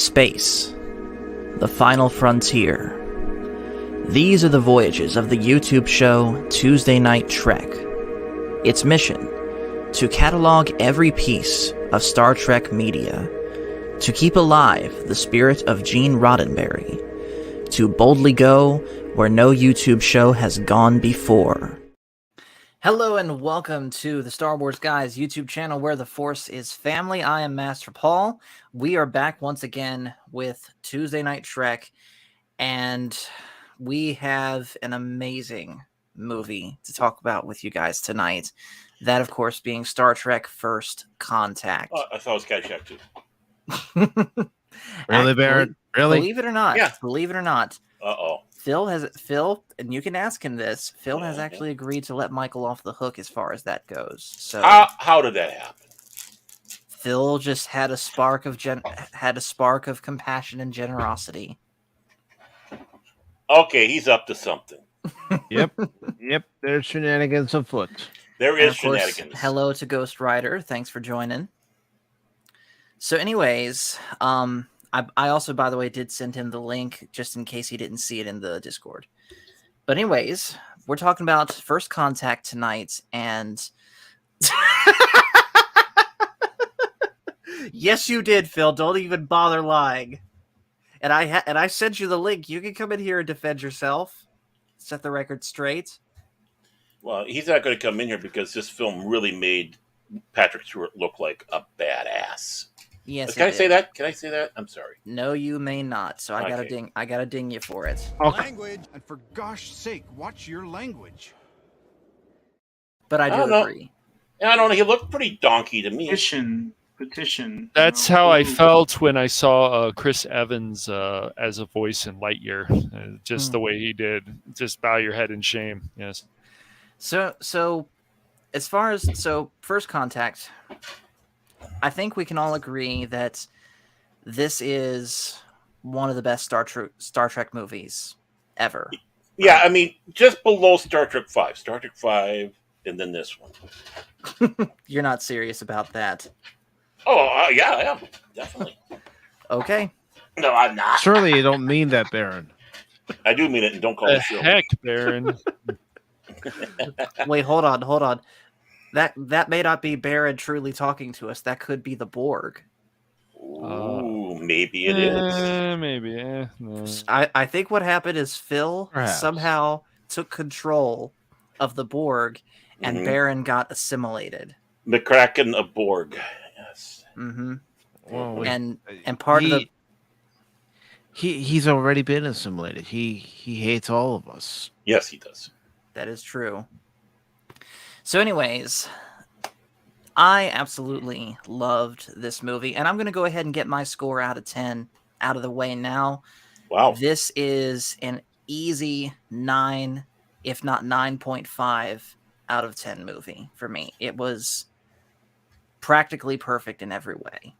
Space. The final frontier. These are the voyages of the YouTube show Tuesday Night Trek. Its mission: to catalog every piece of Star Trek media, to keep alive the spirit of Gene Roddenberry, to boldly go where no YouTube show has gone before. Hello and welcome to the Star Wars Guys YouTube channel where the Force is family. I am Master Paul. We are back once again with Tuesday Night Trek, and we have an amazing movie to talk about with you guys tonight. That, of course, being Star Trek First Contact. I thought it was Caddyshack too. Really, Barrett? Really? Believe it or not. Yeah. Believe it or not. Uh-oh. Phil, and you can ask him this. Phil has Yeah. actually agreed to let Michael off the hook as far as that goes. So How did that happen? Phil just had a spark of compassion and generosity. Okay, he's up to something. Yep. There's shenanigans afoot. There And is of course, shenanigans. hello to Ghost Rider. Thanks for joining. So, anyways, I also, by the way, did send him the link just in case he didn't see it in the Discord. But anyways, we're talking about First Contact tonight, and yes, you did, Phil. Don't even bother lying. And I sent you the link. You can come in here and defend yourself. Set the record straight. Well, he's not going to come in here because this film really made Patrick Stewart look like a badass. Yes. Can I say that? Can I say that? I'm sorry. No, you may not. So I Okay. gotta ding you for it. Language, and for gosh sake, watch your language. But I I do don't know. agree. I don't know. He looked pretty donkey to me. Petition. That's how I felt when I saw Chris Evans as a voice in Lightyear. Just the way he did. Just bow your head in shame. Yes. So as far as First Contact, I think we can all agree that this is one of the best Star Trek movies ever. Yeah, I mean, just below Star Trek 5. Star Trek 5, and then this one. You're not serious about that. Oh, yeah, I am. Definitely. Okay. No, I'm not. Surely you don't mean that, Baron. I do mean it, and don't call The it show. heck, Baron. Wait, hold on. That may not be Baron truly talking to us. That could be the Borg. Ooh, maybe it is. Maybe. No. I think what happened is Phil Perhaps. somehow took control of the Borg, and Mhm. Baron got assimilated. McCracken of Borg. Yes. Mm-hmm. Well, And part of the he's already been assimilated. He hates all of us. Yes, he does. that is true. So, anyways, I absolutely loved this movie, and I'm going to go ahead and get my score out of 10 out of the way now. Wow. This is an easy 9, if not 9.5 out of 10 movie for me. It was practically perfect in every way.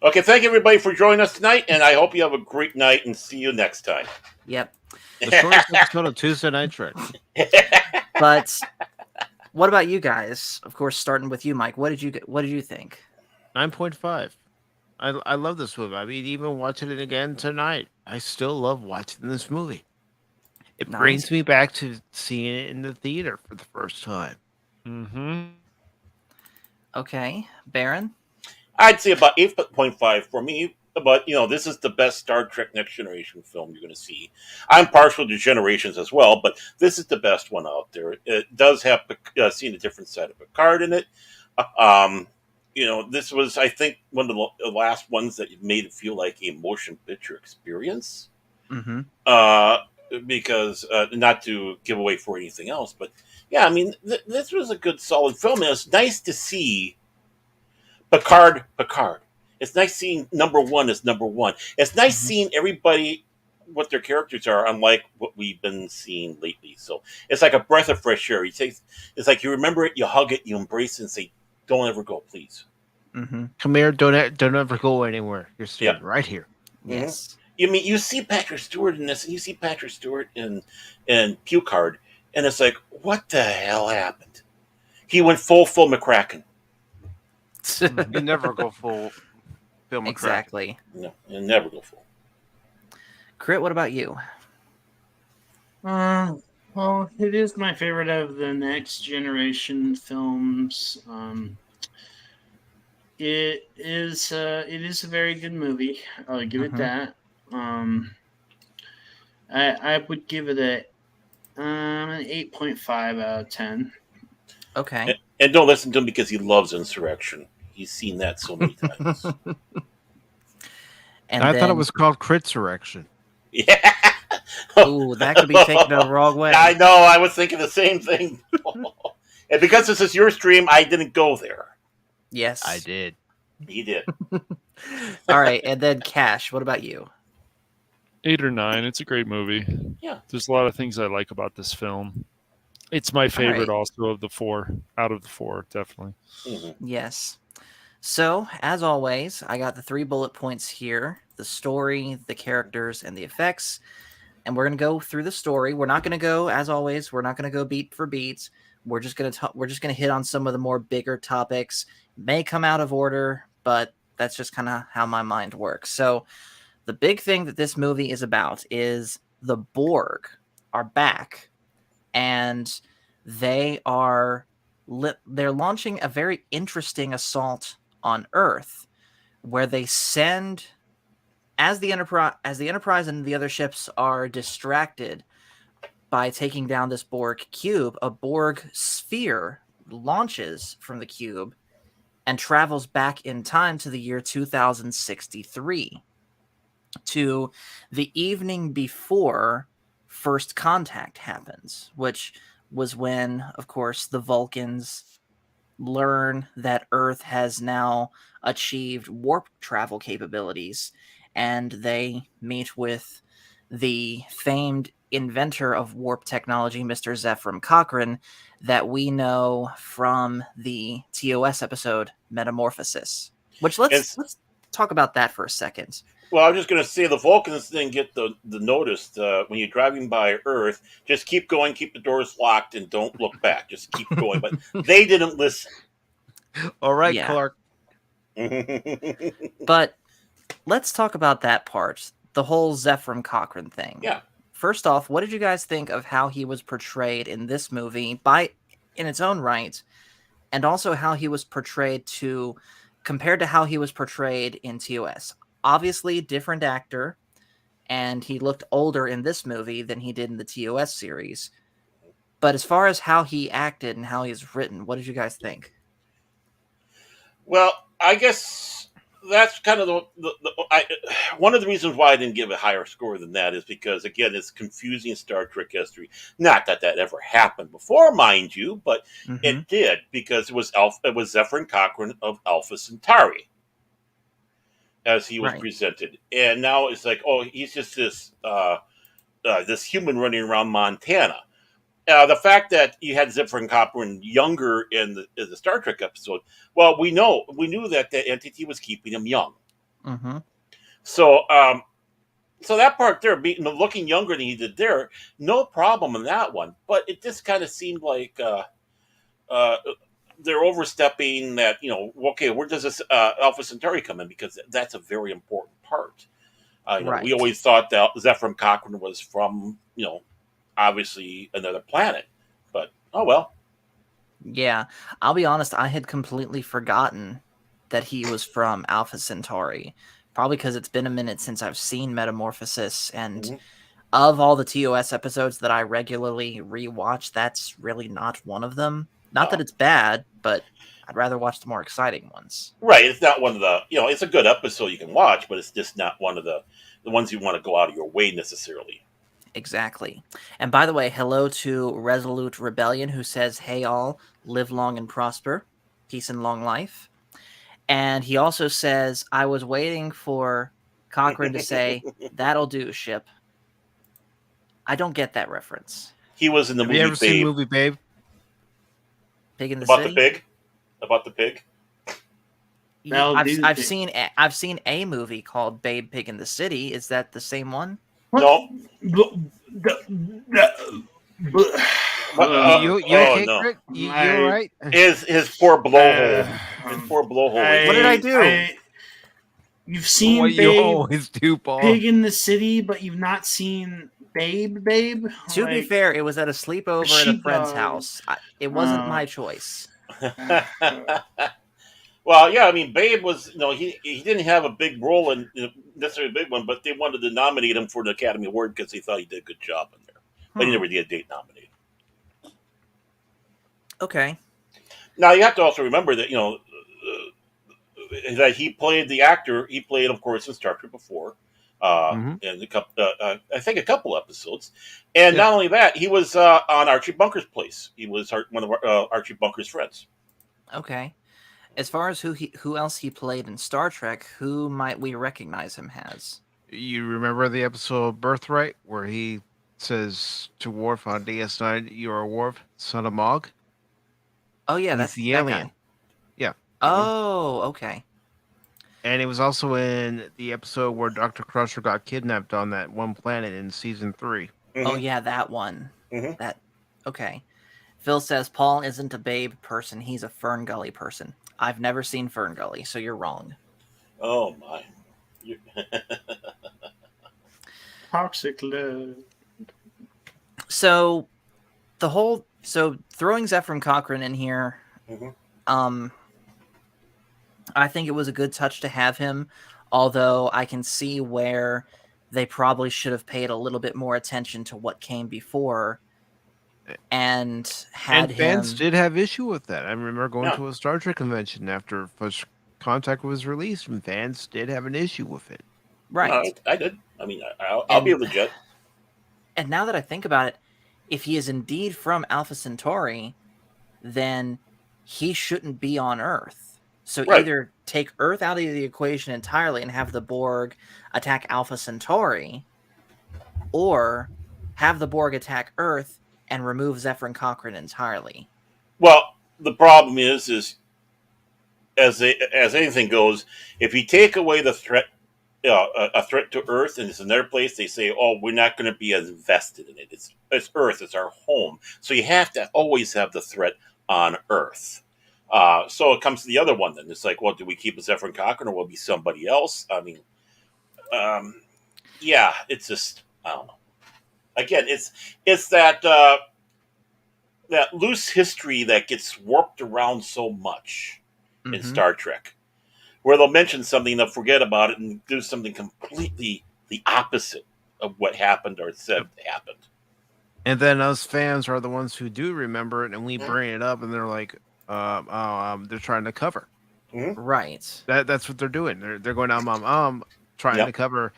Okay, thank you everybody for joining us tonight, and I hope you have a great night, and see you next time. Yep. The shortest episode of Tuesday Night Trek. But what about you guys? Of course, starting with you, Mike. What did you think? 9.5. I love this movie. I mean, even watching it again tonight, I still love watching this movie. It Nice. brings me back to seeing it in the theater for the first time. Mm-hmm. Okay, Baron. I'd say about 8.5 for me, but, this is the best Star Trek Next Generation film you're going to see. I'm partial to Generations as well, but this is the best one out there. It does have seeing a different side of Picard in it. This was, I think, one of the last ones that made it feel like a motion picture experience. Mm-hmm. Because not to give away for anything else, but yeah, I mean, this was a good, solid film, and it's nice to see Picard. It's nice seeing number one as number one. It's nice seeing everybody what their characters are, unlike what we've been seeing lately. So it's like a breath of fresh air. It's like you remember it, you hug it, you embrace it, and say, "Don't ever go, please." Mm-hmm. Come here, don't ever go anywhere. You're staying right here. Yes. I mean, you see Patrick Stewart in this, and you see Patrick Stewart in Picard, and it's like, what the hell happened? He went full McCracken. You never go full film a crack. Exactly. No, and never go full. Crit, what about you? Well, it is my favorite of the Next Generation films. It is a very good movie. I'll give it Mhm. that. I would give it an 8.5 out of 10. Okay. And don't listen to him because he loves Insurrection. He's seen that so many times. And I then, thought it was called Critsurrection. Yeah. ooh, that could be taken the wrong way. I know. I was thinking the same thing. And because this is your stream, I didn't go there. Yes. I did. He did. All right, and then Cash, what about you? 8 or 9. It's a great movie. Yeah. There's a lot of things I like about this film. It's my favorite right. also of the 4. Out of the 4, definitely. Mhm. Yes. So, as always, I got the 3 bullet points here: the story, the characters, and the effects. And we're going to go through the story. We're not going to go, as always, we're not going to go beat for beat. We're just going to hit on some of the more bigger topics. May come out of order, but that's just kind of how my mind works. So, the big thing that this movie is about is the Borg are back, and they're launching a very interesting assault on Earth, where they send, as the Enterprise and the other ships are distracted by taking down this Borg cube, a Borg sphere launches from the cube and travels back in time to the year 2063, to the evening before first contact happens, which was when, of course, the Vulcans learn that Earth has now achieved warp travel capabilities, and they meet with the famed inventor of warp technology, Mr. Zephram Cochrane, that we know from the TOS episode Metamorphosis. Which let's talk about that for a second. Well, I was just going to say the Vulcans didn't get the notice when you're driving by Earth. Just keep going, keep the doors locked, and don't look back. Just keep going. But they didn't listen. All right, Yeah. Clark. But let's talk about that part, the whole Zephram Cochrane thing. Yeah. First off, what did you guys think of how he was portrayed in this movie in its own right, and also how he was portrayed compared to how he was portrayed in TOS? Obviously, different actor, and he looked older in this movie than he did in the TOS series. But as far as how he acted and how he's written, what did you guys think? Well, I guess that's kind of one of the reasons why I didn't give a higher score than that is because, again, it's confusing Star Trek history. Not that ever happened before, mind you, but it did, because it was Zephram Cochrane of Alpha Centauri as he was presented, and now it's like, oh, he's just this human running around Montana. The fact that you had Zephram Cochrane younger in the Star Trek episode, well, we knew that the entity was keeping him young. Mm-hmm. So that part there, looking younger than he did there, no problem in that one. But it just kind of seemed like they're overstepping that. Okay, where does this Alpha Centauri come in? Because that's a very important part. We always thought that Zephram Cochrane was from obviously another planet, but oh well. Yeah, I'll be honest, I had completely forgotten that he was from Alpha Centauri, probably because it's been a minute since I've seen Metamorphosis, and of all the TOS episodes that I regularly rewatch, that's really not one of them. Not that it's bad, but I'd rather watch the more exciting ones. Right, it's not one of the, it's a good episode you can watch, but it's just not one of the ones you want to go out of your way necessarily. Exactly. And by the way, hello to Resolute Rebellion, who says, "Hey all, live long and prosper, peace and long life." And he also says, "I was waiting for Cochrane to say, 'That'll do, ship.'" I don't get that reference. He was in the movie. Have you ever seen the movie Babe? Pig in the About City? About the pig? Yeah, I've seen a movie called Babe, Pig in the City. Is that the same one? No. You okay, no. Crit? You all right? His poor blowhole. His poor blowhole. What did I do? You've seen What you Babe, always do, Paul. Pig in the City, but you've not seen Babe. To be Like, fair, it was at a sleepover at a friend's Sheepdog. house. It wasn't Oh. my choice. Well, yeah, I mean, Babe was, he didn't have a big role in necessarily a big one, but they wanted to nominate him for the Academy Award because they thought he did a good job in there. But he never did get nominated. Okay. Now you have to also remember that that he played the actor. He played, of course, in Star Trek before, and a couple, I think, a couple episodes. And not only that, he was on Archie Bunker's Place. He was one of Archie Bunker's friends. Okay. As far as who else he played in Star Trek, who might we recognize him as? You remember the episode Birthright where he says to Worf on DS9, "You're a Worf, son of Mog"? Oh yeah, He's that's the that alien. guy. Yeah. Oh, okay. And it was also in the episode where Dr. Crusher got kidnapped on that one planet in season 3. Oh yeah, that one. Mhm. That okay. Phil says Paul isn't a Babe person, he's a Fern Gully person. I've never seen Fern Gully, so you're wrong. Oh my! Toxic love. So throwing Zefram Cochrane in here, I think it was a good touch to have him, although I can see where they probably should have paid a little bit more attention to what came before and had And fans him. did have issue with that. I remember going Yeah. to a Star Trek convention after First Contact was released, and fans did have an issue with it. Right. I did. I mean, I'll be legit. And now that I think about it, if he is indeed from Alpha Centauri, then he shouldn't be on Earth. So Right. either take Earth out of the equation entirely and have the Borg attack Alpha Centauri, or have the Borg attack Earth and remove Zefram Cochrane entirely. Well, the problem is as anything goes, if you take away the threat, a threat to Earth, and it's in their place, they say, "Oh, we're not going to be as invested in it. It's Earth, it's our home." So you have to always have the threat on Earth. So it comes to the other one. Then it's like, well, do we keep Zefram Cochrane, or will it be somebody else? I mean, yeah, it's just, I don't know. Again, it's that that loose history that gets warped around so much in Mhm. Star Trek, where they'll mention something, they'll forget about it, and do something completely the opposite of what happened or said happened. And then us fans are the ones who do remember it, and we bring it up, and they're like, they're trying to cover. Right. That's what they're doing. They're going trying Yep. to cover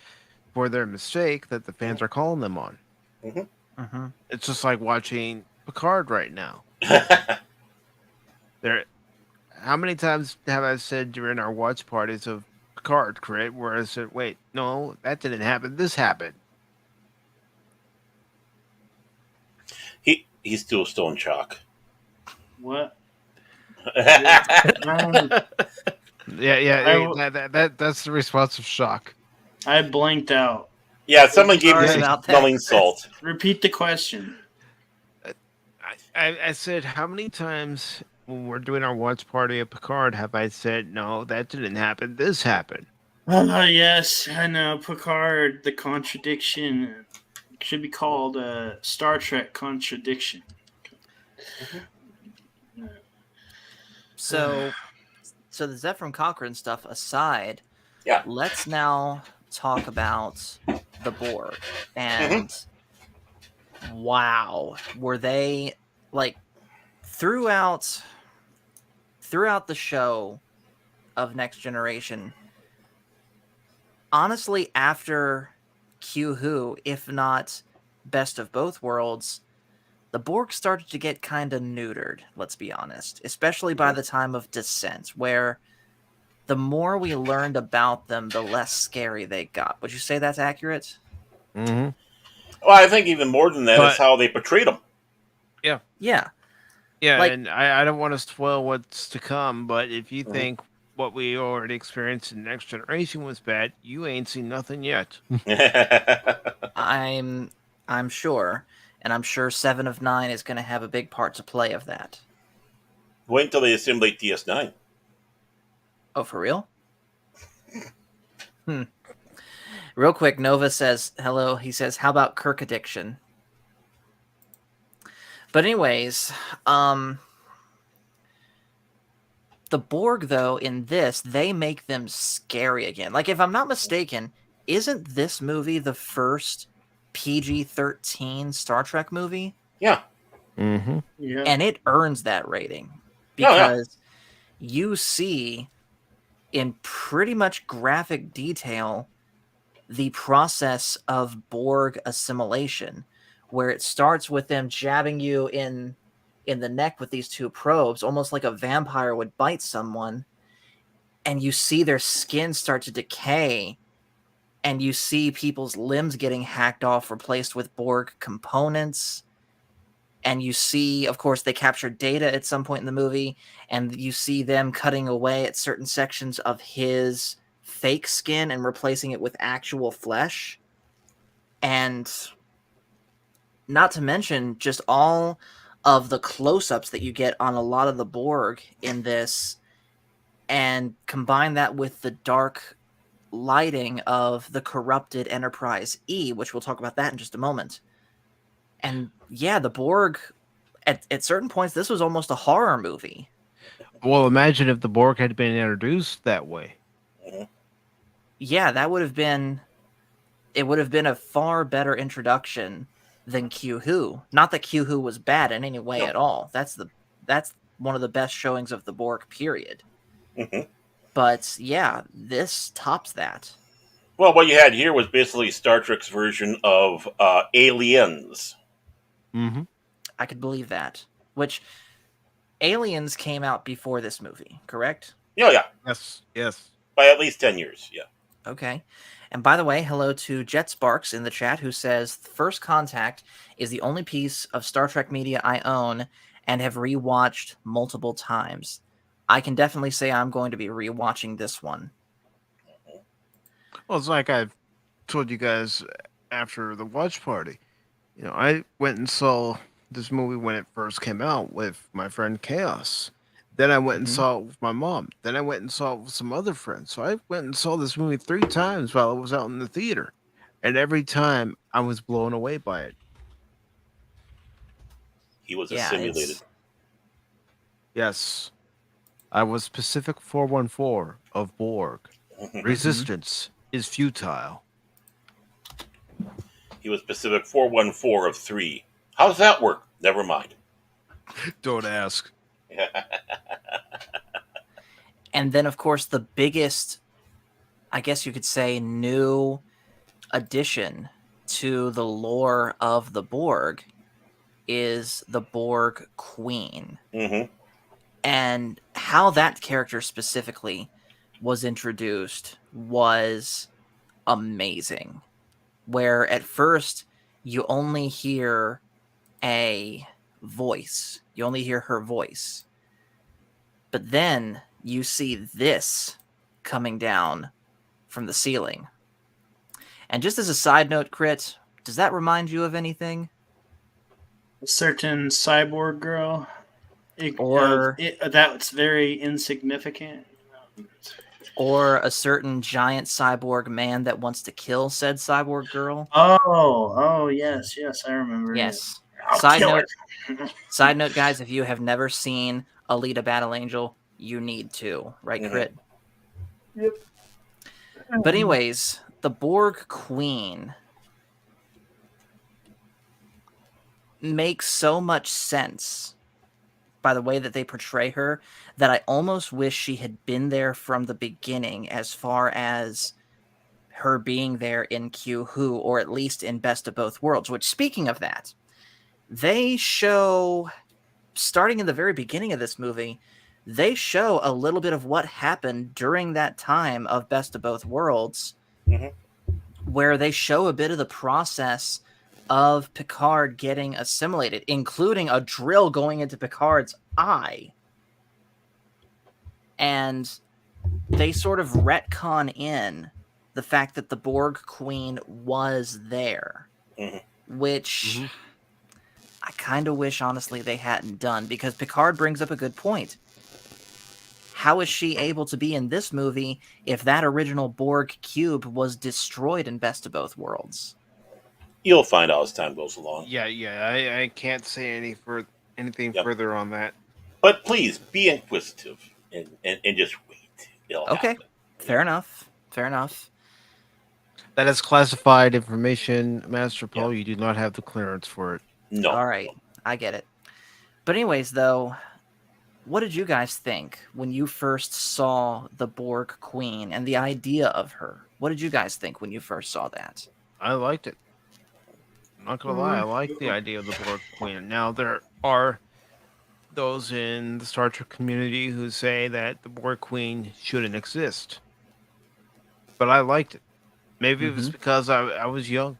for their mistake that the fans are calling them on. Mm-hmm. It's just like watching Picard right now. How many times have I said during our watch parties of Picard, Crit, where I said, "Wait, no, that didn't happen. This happened." He's still stone chalk. What? That's the response of shock. I blanked out. Yeah, someone gave Sorry me some about that. smelling salt. Repeat the question. I said, how many times when we're doing our watch party of Picard have I said, "No, that didn't happen. This happened." Yes, I know. Picard, the contradiction. Should be called Star Trek contradiction. So the Zefram Cochrane stuff aside, Yeah. let's now talk about the Borg. And wow, were they like throughout the show of Next Generation? Honestly, after Q Who, if not Best of Both Worlds, the Borg started to get kind of neutered, let's be honest, especially by the time of Descent, where the more we learned about them, the less scary they got. Would you say that's accurate? Mm-hmm. Well, I think even more than that is But- how they portrayed him. Yeah. Yeah, Like- and I don't want to spoil what's to come, but if you think what we already experienced in Next Generation was bad, you ain't seen nothing yet. I'm sure, and I'm sure 7 of 9 is going to have a big part to play of that. Wait until they assimilate DS9. Oh, for real? Real quick, Nova says hello. He says, "How about Kirk addiction?" But anyways, the Borg though in this, they make them scary again. Like if I'm not mistaken, isn't this movie the first PG-13 Star Trek movie? Yeah. Mm-hmm. Yeah. And it earns that rating Oh, yeah. because you see in pretty much graphic detail the process of Borg assimilation, where it starts with them jabbing you in the neck with these two probes, almost like a vampire would bite someone, and you see their skin start to decay, and you see people's limbs getting hacked off, replaced with Borg components. And you see, of course, they capture Data at some point in the movie, and you see them cutting away at certain sections of his fake skin and replacing it with actual flesh. And not to mention just all of the close-ups that you get on a lot of the Borg in this, and combine that with the dark lighting of the corrupted Enterprise E, which we'll talk about that in just a moment. And yeah, the Borg, at certain points, this was almost a horror movie. Well, imagine if the Borg had been introduced that way. Yeah, that would have been... It would have been a far better introduction than Q-Who. Not that Q-Who was bad in any way at all. That's one of the best showings of the Borg, period. Mhm. But yeah, this tops that. Well, what you had here was basically Star Trek's version of Aliens. Mm-hmm. I could believe that. Which, Aliens came out before this movie, correct? Yeah. Yes. Yes. By at least 10 years, yeah. Okay. And by the way, hello to Jet Sparks in the chat, who says, First Contact is the only piece of Star Trek media I own and have rewatched multiple times. I can definitely say I'm going to be rewatching this one. Well, it's like I've told you guys after the watch party. You know, I went and saw this movie when it first came out with my friend Chaos. Then I went and saw it with my mom. Then I went and saw it with some other friends. So I went and saw this movie 3 times while it was out in the theater. And every time I was blown away by it. He was Yeah, assimilated. Yes. I was Pacific 414 of Borg. Resistance is futile. He was Pacific 414 of 3. How does that work? Never mind. Don't ask. And then, of course, the biggest, I guess you could say, new addition to the lore of the Borg is the Borg Queen. Mm-hmm. And how that character specifically was introduced was amazing. Where at first you only hear a voice. You only hear her voice. But then you see this coming down from the ceiling. And just as a side note, Crit, does that remind you of anything? A certain cyborg girl. Or- that's very insignificant. Or a certain giant cyborg man that wants to kill said cyborg girl? Oh, yes, I remember. Yes. I'll Side kill note, it. Side note, guys, if you have never seen Alita Battle Angel, you need to, right, Crit? Yep. But anyways, the Borg Queen makes so much sense by the way that they portray her that I almost wish she had been there from the beginning, as far as her being there in Q-Who, or at least in Best of Both Worlds. Which, speaking of that, they show, starting in the very beginning of this movie, they show a little bit of what happened during that time of Best of Both Worlds, where they show a bit of the process of Picard getting assimilated, including a drill going into Picard's eye. And they sort of retcon in the fact that the Borg Queen was there, which I kind of wish, honestly, they hadn't done, because Picard brings up a good point. how is she able to be in this movie if that original Borg cube was destroyed in Best of Both Worlds? You'll find out as time goes along. Yeah, I can't say anything Yep. further on that. But please be inquisitive and just wait. It'll Okay, happen. fair enough. Fair enough. That is classified information, Master Paul. You do not have the clearance for it. No. All right, I get it. But anyways, though, what did you guys think when you first saw the Borg Queen and the idea of her? What did you guys think when you first saw that? I liked it. I'm not gonna lie, I like the idea of the Borg Queen. Now there are those in the Star Trek community who say that the Borg Queen shouldn't exist, but I liked it. Maybe it was because I was young.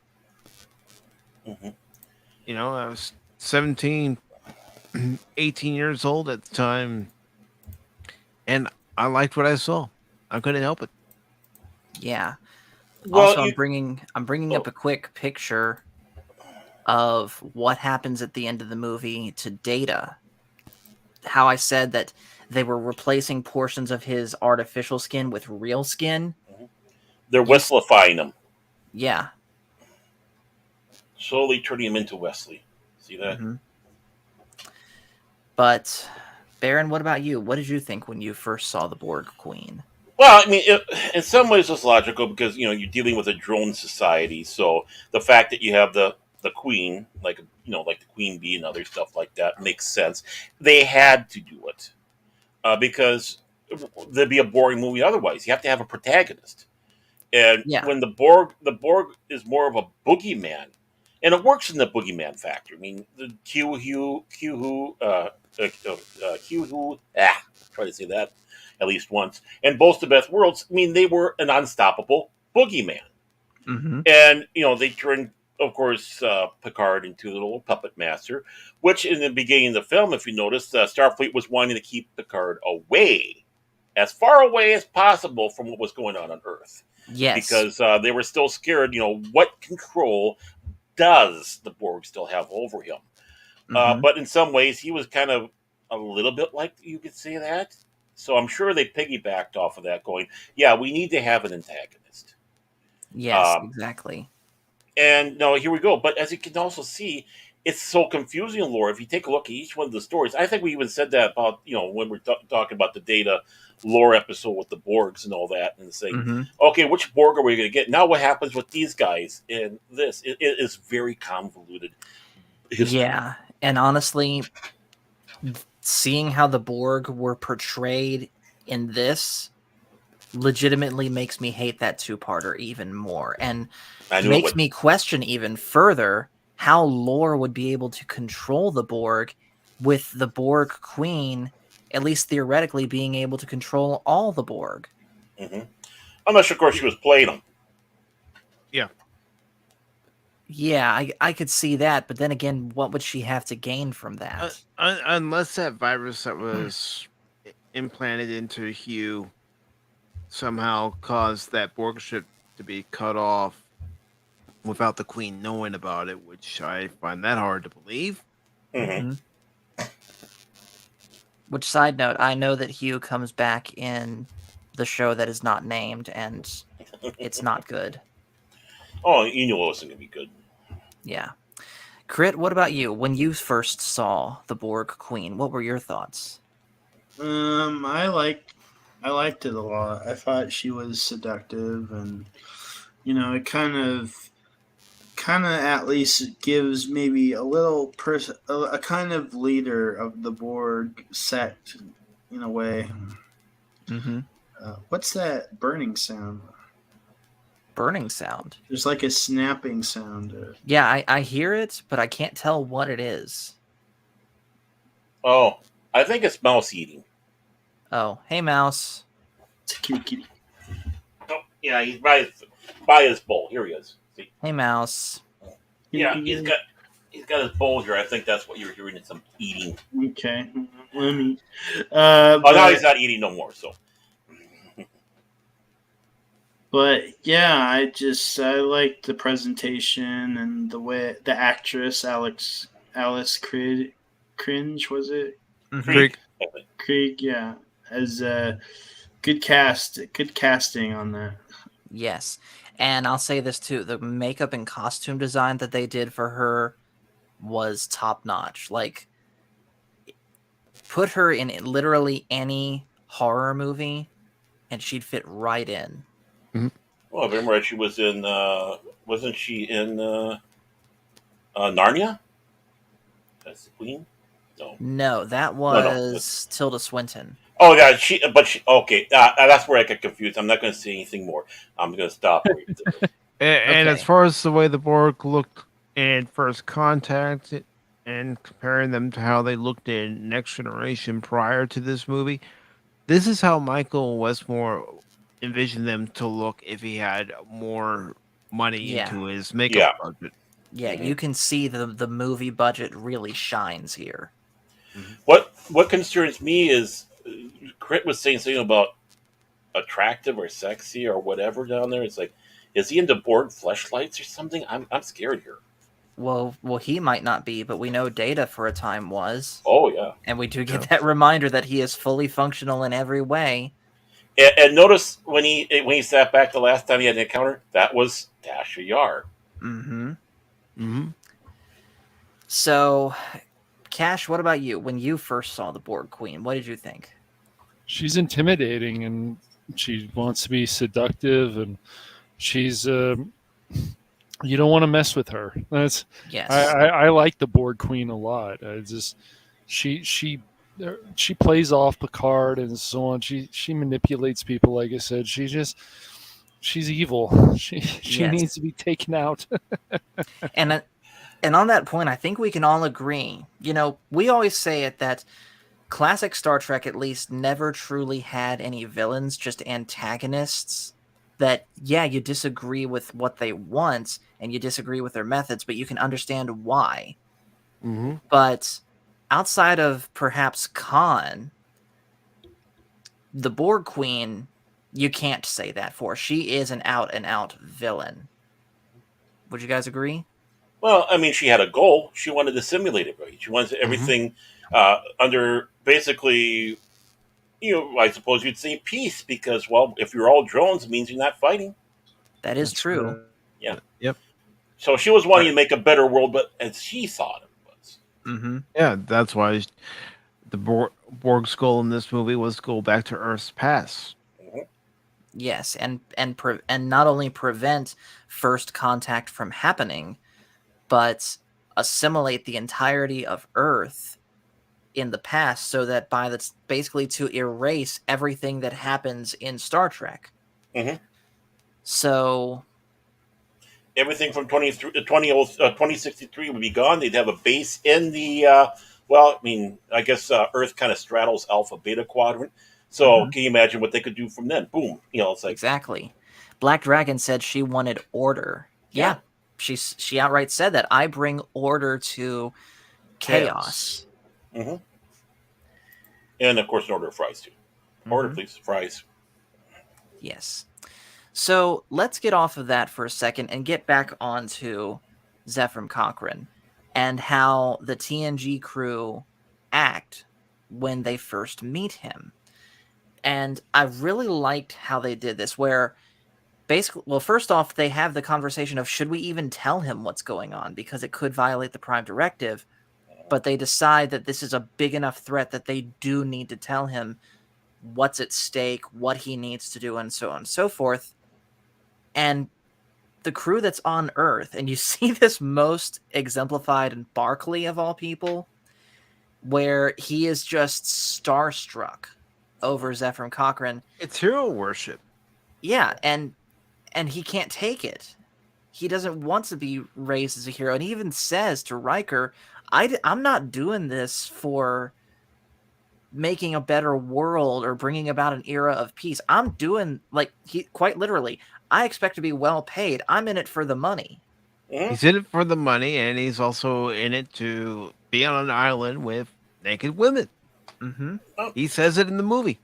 hmm You know, I was 17, 18 years old at the time, and I liked what I saw. I couldn't help it. Yeah. Well, Also, you- I'm bringing up a quick picture of what happens at the end of the movie to Data. How I said that they were replacing portions of his artificial skin with real skin. They're Weslifying him, Yeah. slowly turning him into Wesley. See that? Mhm. But Baron, what about you? What did you think when you first saw the Borg Queen? Well, I mean, in some ways it's logical because you're dealing with a drone society. So the fact that you have the queen, like like the queen bee and other stuff like that, makes sense. They had to do it because there'd be a boring movie otherwise. You have to have a protagonist, and Yeah. when the Borg is more of a boogeyman, and it works in the boogeyman factor. I mean, the try to say that at least once. And both the Best Worlds, I mean, they were an unstoppable boogeyman. Mm-hmm. And, they turned, of course, Picard into the little puppet master, which in the beginning of the film, if you notice, Starfleet was wanting to keep Picard away, as far away as possible from what was going on Earth. Yes. Because they were still scared, what control does the Borg still have over him? Mhm. But in some ways, he was kind of a little bit like, you could say that. So I'm sure they piggybacked off of that, going, yeah, we need to have an antagonist. Yes, exactly. And no, here we go. But as you can also see, it's so confusing, Laura. If you take a look at each one of the stories, I think we even said that about, when we're talking about the Data lore episode with the Borgs and all that, and saying, Mhm. okay, which Borg are we going to get? Now what happens with these guys in this? It is very convoluted. history. Yeah, and honestly, seeing how the Borg were portrayed in this legitimately makes me hate that two-parter even more, and I knew it makes would. me question even further how Lore would be able to control the Borg with the Borg Queen, at least theoretically, being able to control all the Borg. Unless, of course, she was playing them. Yeah, I could see that, but then again, what would she have to gain from that? Unless that virus that was implanted into Hugh somehow caused that Borg ship to be cut off without the Queen knowing about it, which I find that hard to believe. Mhm. Which, side note, I know that Hugh comes back in the show that is not named, and it's not good. Oh, you knew it wasn't going to be good. Yeah. Crit, what about you? When you first saw the Borg Queen, what were your thoughts? I liked it a lot. I thought she was seductive, and it kind of at least gives maybe a little a kind of leader of the Borg sect in a way. Mm-hmm. What's that burning sound? Burning sound. There's like a snapping sound. Yeah, I hear it, but I can't tell what it is. Oh, I think it's mouse eating. Oh, hey, mouse. It's a cute kitty. Oh, yeah, he's by his bowl. Here he is. See? Hey, mouse. Yeah, he's got his bowl here. I think that's what you're hearing. It's some eating. Okay. Let me. Oh, now he's not eating no more. So. But yeah, I liked the presentation and the way the actress Alice Cringe, was it? Mhm. Krieg. Krieg, yeah. As good casting on that. Yes. And I'll say this too, the makeup and costume design that they did for her was top notch. Like, put her in literally any horror movie and she'd fit right in. Well, if I remember right, she was in. Wasn't she in Narnia? That's the queen. No. No, that No, was Tilda Swinton. Oh yeah, she. Okay, that's where I get confused. I'm not going to say anything more. I'm going to stop. And as Okay. far as the way the Borg looked in First Contact and comparing them to how they looked in Next Generation prior to this movie, this is how Michael Westmore envisioned them to look if he had more money Yeah. into his makeup budget. Yeah, you can see the movie budget really shines here. What concerns me is Crit was saying something about attractive or sexy or whatever down there. It's like, is he into Borg fleshlights or something? I'm scared here. Well, he might not be, but we know Data for a time was. Oh yeah. And we do get that reminder that he is fully functional in every way. And notice when he sat back the last time he had an encounter, that was Tasha Yar. Mm-hmm. Mm-hmm. So, Cash, what about you? When you first saw the Borg Queen, what did you think? She's intimidating, and she wants to be seductive, and she's you don't want to mess with her. That's Yes. I like the Borg Queen a lot. I just she plays off Picard and so on. She manipulates people. Like I said, she's evil. She Yes. needs to be taken out. And on that point, I think we can all agree. You know, we always say it that classic Star Trek at least never truly had any villains, just antagonists that, yeah, you disagree with what they want and you disagree with their methods, but you can understand why. Mm-hmm. But outside of perhaps Khan, the Borg Queen, you can't say that for. She is an out-and-out villain. Would you guys agree? Well, I mean, she had a goal. She wanted to simulate it, right? She wanted everything under basically, I suppose you'd say peace because, well, if you're all drones, it means you're not fighting. That is true. Yeah. Yep. So she was wanting to make a better world, but as she thought it was. Mm-hmm. Yeah, that's why the Borg's goal in this movie was to go back to Earth's past. Yes, and not only prevent first contact from happening, but assimilate the entirety of Earth in the past, so that basically to erase everything that happens in Star Trek. Mhm. So Everything from 2063 would be gone. They'd have a base in the, well, I mean, I guess Earth kind of straddles Alpha Beta Quadrant. So can you imagine what they could do from then? Boom. It's like, exactly. Black Dragon said she wanted order. Yeah. She outright said that. I bring order to chaos. and of course, an order of fries too. Order, please, fries. Yes. So let's get off of that for a second and get back onto Zefram Cochrane and how the TNG crew act when they first meet him. And I really liked how they did this, where basically, well, first off, they have the conversation of should we even tell him what's going on because it could violate the Prime Directive, but they decide that this is a big enough threat that they do need to tell him what's at stake, what he needs to do, and so on and so forth. And the crew that's on Earth, and you see this most exemplified in Barclay of all people, where he is just starstruck over Zefram Cochrane. It's hero worship. Yeah, and he can't take it. He doesn't want to be raised as a hero, and he even says to Riker, I'm not doing this for making a better world or bringing about an era of peace. I'm doing, quite literally, I expect to be well paid. I'm in it for the money. He's in it for the money, and he's also in it to be on an island with naked women. Mm-hmm. He says it in the movie.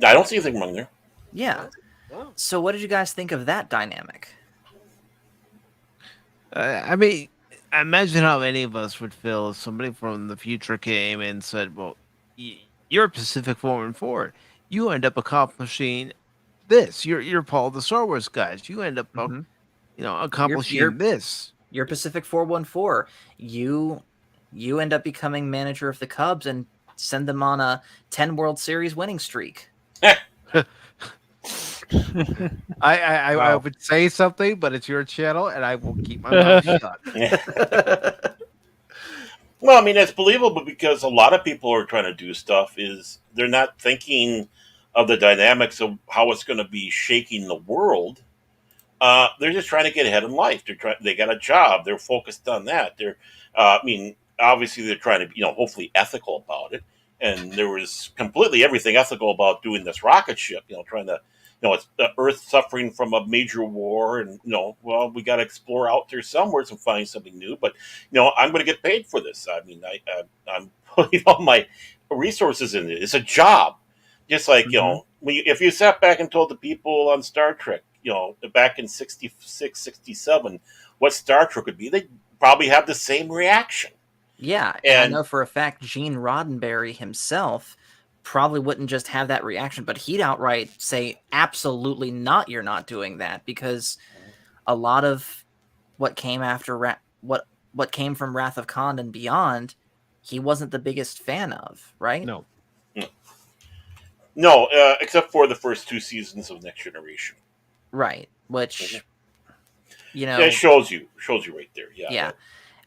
I don't see anything wrong there. Yeah. So what did you guys think of that dynamic? I mean, imagine how any of us would feel if somebody from the future came and said, well, you're Pacific 414. You end up accomplishing this. You're Paul the Star Wars guys. You end up Mhm. accomplishing this. You're Pacific 414. You end up becoming manager of the Cubs and send them on a 10 World Series winning streak. I Wow. would say something, but it's your channel, and I will keep my mouth shut. Well, I mean, it's believable because a lot of people who are trying to do stuff is they're not thinking of the dynamics of how it's going to be shaking the world. They're just trying to get ahead in life. They got a job. They're focused on that. I mean, obviously they're trying to be, hopefully ethical about it. And there was completely everything ethical about doing this rocket ship. Trying to, it's the Earth suffering from a major war, and well, we got to explore out there somewhere and find something new. But I'm going to get paid for this. I mean, I'm putting all my resources in it. It's a job, just like if you sat back and told the people on Star Trek, back in 66, 67, what Star Trek would be, they'd probably have the same reaction. Yeah, and I know for a fact Gene Roddenberry himself probably wouldn't just have that reaction, but he'd outright say, absolutely not, you're not doing that, because a lot of what came after what came from Wrath of Khan and beyond, he wasn't the biggest fan of, right? No, except for the first 2 seasons of Next Generation. Right, which it shows you right there. Yeah.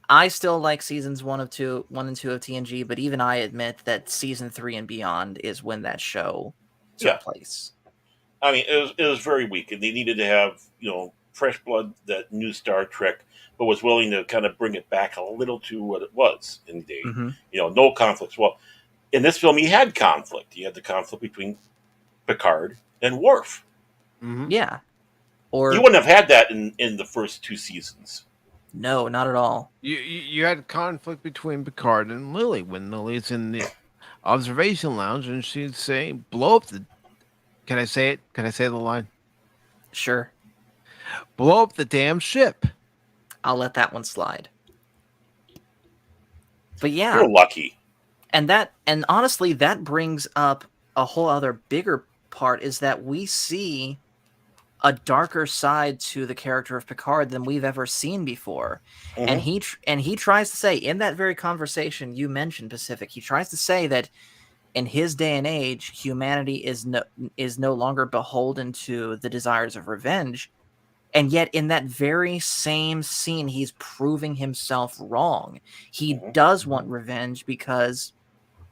I still like seasons 1 and 2 of TNG, but even I admit that season 3 and beyond is when that show took place. I mean, it was very weak, and they needed to have fresh blood that knew Star Trek, but was willing to kind of bring it back a little to what it was in the day. No conflicts. Well, in this film, he had conflict. He had the conflict between Picard and Worf. Yeah. Or you wouldn't have had that in the first 2 seasons. No, not at all. You had conflict between Picard and Lily when Lily's in the observation lounge and she'd say, blow up the... Can I say it? Can I say the line? Sure. Blow up the damn ship. I'll let that one slide. But yeah. You're lucky. And honestly, that brings up a whole other bigger part, is that we see a darker side to the character of Picard than we've ever seen before. And he tries to say, in that very conversation you mentioned, Pacific, he tries to say that in his day and age, humanity is no longer beholden to the desires of revenge. And yet in that very same scene, he's proving himself wrong. He does want revenge because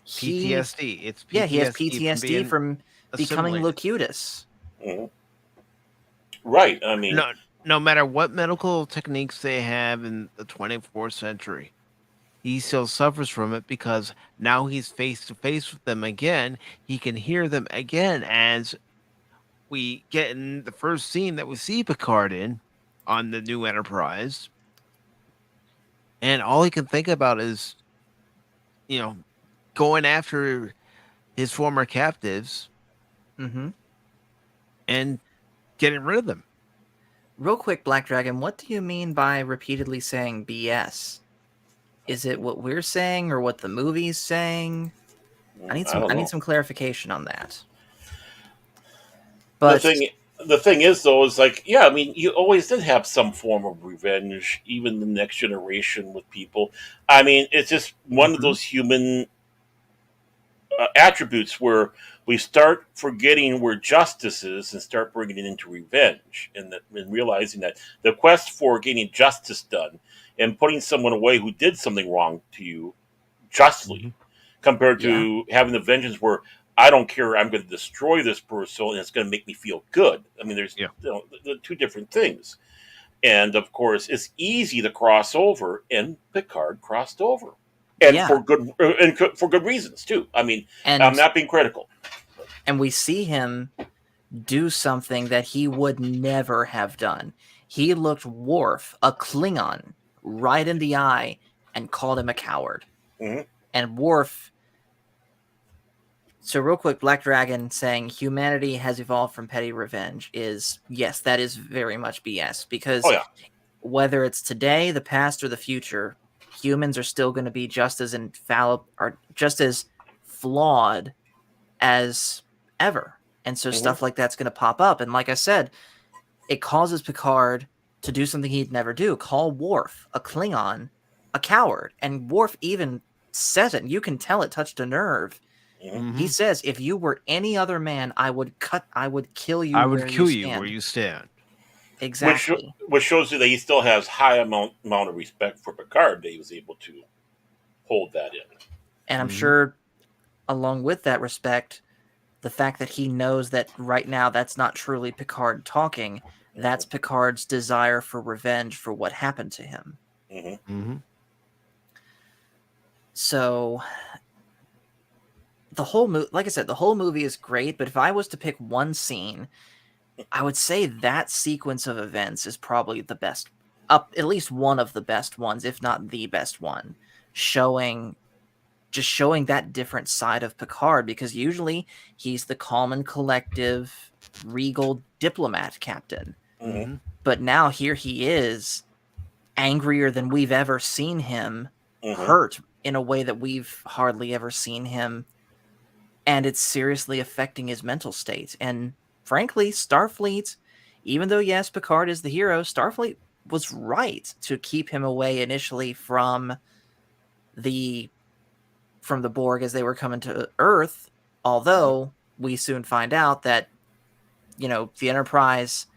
PTSD. It's PTSD. Yeah, he has PTSD from becoming Locutus. Right. I mean, no matter what medical techniques they have in the 24th century, he still suffers from it because now he's face to face with them again. He can hear them again, as we get in the first scene that we see Picard in on the new Enterprise. And all he can think about is, going after his former captives and getting rid of them. Real quick, Black Dragon, what do you mean by repeatedly saying BS? Is it what we're saying or what the movie's saying? I need some clarification on that. But the thing is, though, is like, yeah, I mean, you always did have some form of revenge, even the Next Generation with people. I mean, it's just one of those human attributes where we start forgetting where justice is and start bringing it into revenge, and realizing that the quest for getting justice done and putting someone away who did something wrong to you justly, compared to having the vengeance where I don't care, I'm going to destroy this person and it's going to make me feel good. I mean, there's the two different things. And of course, it's easy to cross over, and Picard crossed over. And for good reasons too. I mean, I'm not being critical. And we see him do something that he would never have done. He looked Worf, a Klingon, right in the eye and called him a coward. And Worf... So real quick, Black Dragon saying humanity has evolved from petty revenge is, yes, that is very much BS. Because whether it's today, the past, or the future, humans are still going to be just as infallible, or just as flawed as ever. And so Mhm. stuff like that's going to pop up. And like I said, it causes Picard to do something he'd never do. Call Worf, a Klingon, a coward. And Worf even says it. You can tell it touched a nerve. Mhm. He says, if you were any other man, I would kill you I where would kill you stand. where you stand. Exactly. Which shows you that he still has high amount of respect for Picard, that he was able to hold that in. And I'm Mhm. sure, along with that respect, the fact that he knows that right now that's not truly Picard talking, that's Picard's desire for revenge for what happened to him. Mm-hmm. So the whole movie, like I said, the whole movie is great, but if I was to pick one scene, I would say that sequence of events is probably the best, at least one of the best ones, if not the best one, showing that different side of Picard, because usually he's the calm and collective, regal diplomat captain. Mm-hmm. But now here he is, angrier than we've ever seen him, Mhm. hurt in a way that we've hardly ever seen him, and it's seriously affecting his mental state. And frankly, Starfleet, even though yes, Picard is the hero, Starfleet was right to keep him away initially from the Borg as they were coming to Earth, although we soon find out that, the Enterprise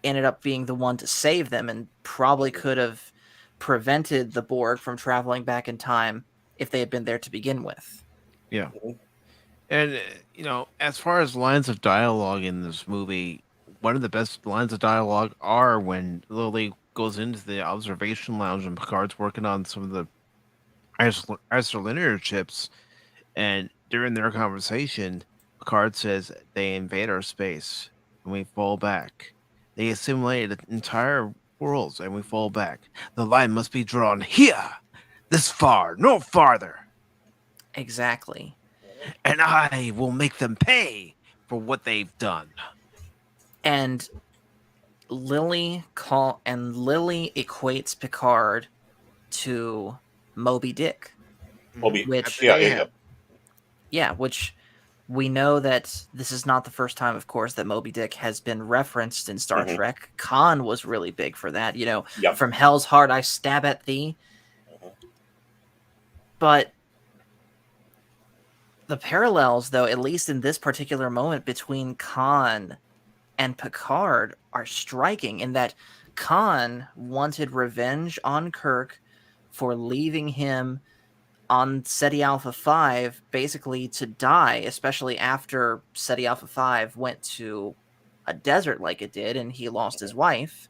ended up being the one to save them and probably could have prevented the Borg from traveling back in time if they had been there to begin with. Yeah. And, as far as lines of dialogue in this movie, one of the best lines of dialogue are when Lily goes into the observation lounge and Picard's working on some of the isolinear chips. And during their conversation, Picard says they invade our space and we fall back. They assimilate entire worlds and we fall back. The line must be drawn here, this far, no farther. Exactly. And I will make them pay for what they've done. And Lily equates Picard to Moby Dick. Moby, Which- yeah. Which we know that this is not the first time, of course, that Moby Dick has been referenced in Star Mhm. Trek. Khan was really big for that. Yep. From Hell's Heart I stab at thee. But the parallels, though, at least in this particular moment between Khan and Picard, are striking in that Khan wanted revenge on Kirk for leaving him on SETI Alpha 5 basically to die, especially after SETI Alpha 5 went to a desert like it did and he lost his wife.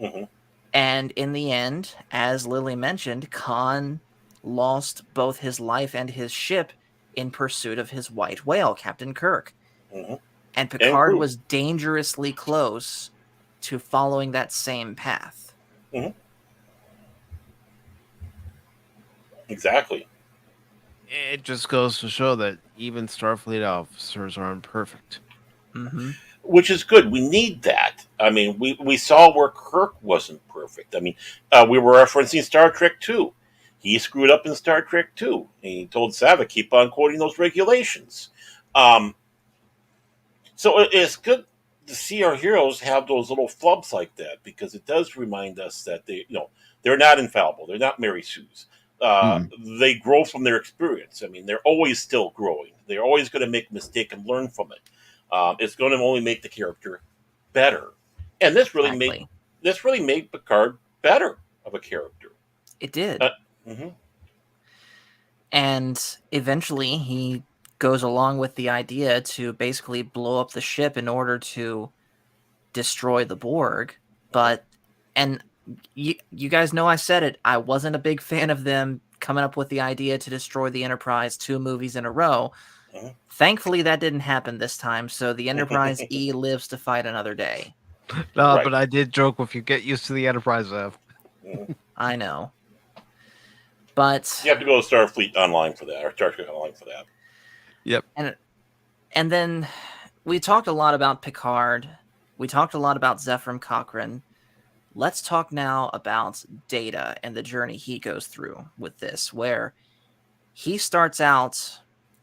Mhm. And in the end, as Lily mentioned, Khan lost both his life and his ship in pursuit of his white whale, Captain Kirk. Mhm. And Picard crew. was dangerously close to following that same path. Exactly. It just goes to show that even Starfleet officers aren't perfect. Mm-hmm. Which is good. We need that. I mean, we saw where Kirk wasn't perfect. I mean, we were referencing Star Trek 2. He screwed up in Star Trek 2. And he told Saavik, keep on quoting those regulations. So it's good to see our heroes have those little flubs like that, because it does remind us that they're not infallible. They're not Mary Sue's. They grow from their experience. I mean, they're always still growing. They're always going to make a mistake and learn from it. It's going to only make the character better. And this really made Picard better of a character. It did. Mhm. And eventually he goes along with the idea to basically blow up the ship in order to destroy the Borg. And you guys know I said it, I wasn't a big fan of them coming up with the idea to destroy the Enterprise 2 movies in a row. Mhm. Thankfully, that didn't happen this time, so the Enterprise E lives to fight another day. No, Right. but I did joke if you get used to the Enterprise F. I know. But You have to go to Starfleet Online for that, or Star Trek Online for that. Yep. And then we talked a lot about Picard. We talked a lot about Zefram Cochrane. Let's talk now about Data and the journey he goes through with this, where he starts out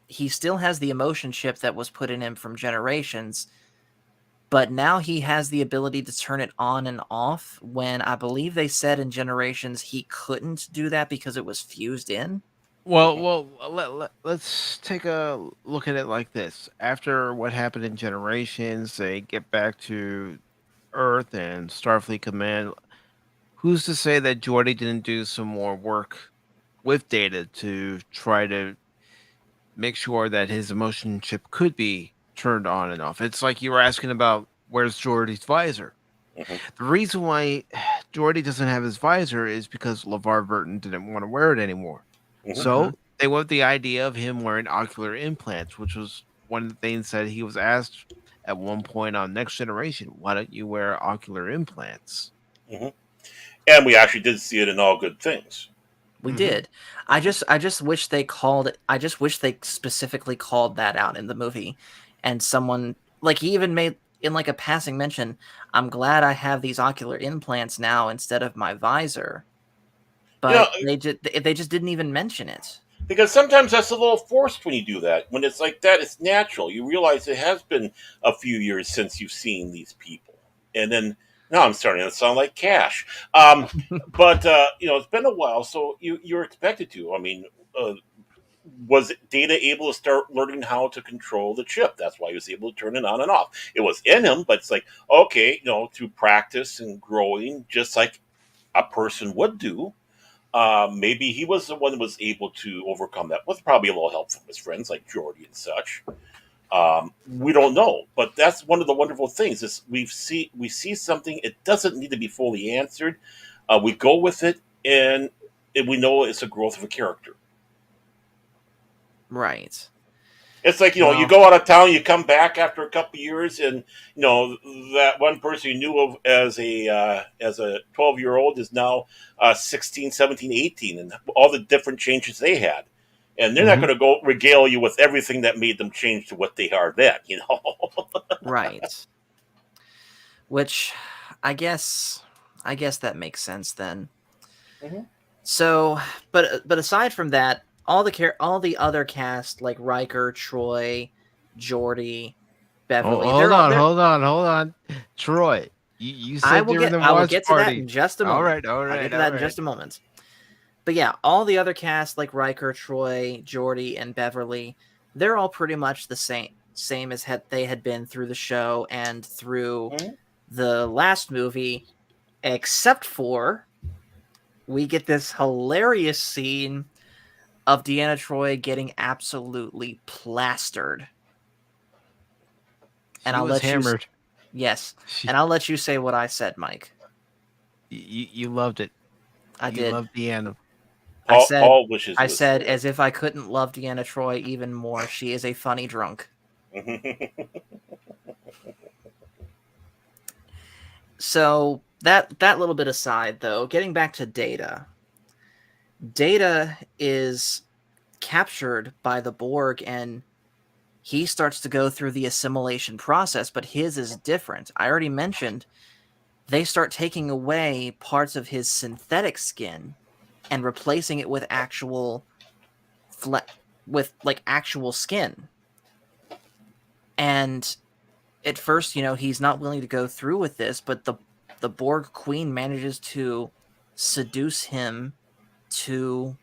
he still has the emotion chip that was put in him from Generations, but now he has the ability to turn it on and off, when I believe they said in Generations he couldn't do that because it was fused in. Well, let's take a look at it like this. After what happened in Generations, they get back to Earth and Starfleet Command. Who's to say that Geordi didn't do some more work with Data to try to make sure that his emotion chip could be turned on and off? It's like you were asking about where's Geordi's visor. Mhm. The reason why Geordi doesn't have his visor is because LeVar Burton didn't want to wear it anymore. Mhm. So they went with the idea of him wearing ocular implants, which was one of the things that he was asked at one point on Next Generation. Why don't you wear ocular implants? Mhm. And we actually did see it in All Good Things. We Mhm. did. I just wish they called it. I just wish they specifically called that out in the movie, and someone like he even made in like a passing mention. I'm glad I have these ocular implants now instead of my visor. You know, But they just didn't even mention it. because sometimes that's a little forced when you do that. When it's like that, it's natural. You realize it has been a few years since you've seen these people, and then now I'm starting to sound like Cash. But it's been a while, so you're expected to. I mean, uh, was Data able to start learning how to control the chip? That's why he was able to turn it on and off. It was in him, but it's like okay, through practice and growing, just like a person would do. Maybe he was the one that was able to overcome that with probably a little help from his friends like Geordi and such. We don't know, but that's one of the wonderful things is we see something. It doesn't need to be fully answered. We go with it, and we know it's a growth of a character. Right. It's like you Well, go out of town, you come back after a couple of years, and that one person you knew of as a 12-year-old is now 16, 17, 18, and all the different changes they had. And they're not Mhm. going to go regale you with everything that made them change to what they are then. Right. Which I guess that makes sense then. Mhm. So, but aside from that, all the other cast like Riker, Troy, Geordi, Beverly, Hold on, they're hold on, hold on. Troy, you said during the I will watch get to that party. in just a All moment. right, all I'll get right, to all that in right. just a moment. But yeah, all the other cast like Riker, Troy, Geordi, and Beverly, they're all pretty much the same as they had been through the show and through Mhm. the last movie, except for we get this hilarious scene of Deanna Troy getting absolutely plastered. She And I'll was let you hammered. yes, She, and I'll let you say what I said, Mike. you loved it. I You did. loved Deanna. I said All wishes was there. as if I couldn't love Deanna Troy even more. She is a funny drunk. So that little bit aside though, getting back to Data. Data is captured by the Borg and he starts to go through the assimilation process, but his is different. I already mentioned they start taking away parts of his synthetic skin and replacing it with actual skin. And at first, he's not willing to go through with this, but the Borg Queen manages to seduce him to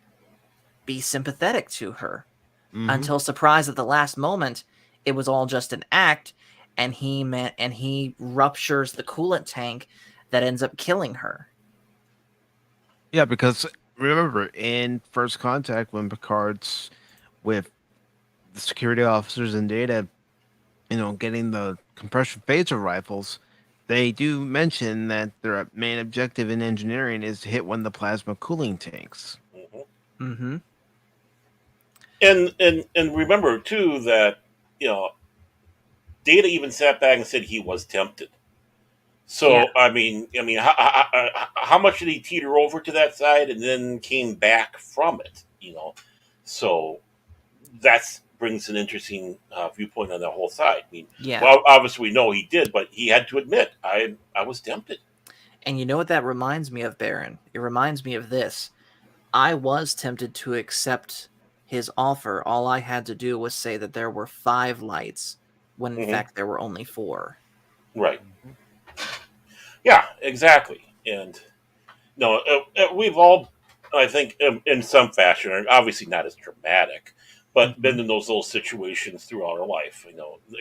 be sympathetic to her. Mhm. Until surprised at the last moment, it was all just an act, and he ruptures the coolant tank that ends up killing her. Yeah, because remember in First Contact when Picard's with the security officers and Data, getting the compression phaser rifles, they do mention that their main objective in engineering is to hit one of the plasma cooling tanks. Mhm. Mm-hmm. And remember too that you know Data even sat back and said he was tempted. Yeah. So how much did he teeter over to that side and then came back from it? So that brings an interesting viewpoint on the whole side. I mean, Yeah. well, obviously we know he did, but he had to admit, I was tempted. And you know what that reminds me of, Baron? It reminds me of this. I was tempted to accept his offer, all I had to do was say that there were 5 lights, when in fact there were only 4. Right. Yeah, exactly. And no, we've all, I think, in some fashion, or obviously not as dramatic, but been in those little situations throughout our life.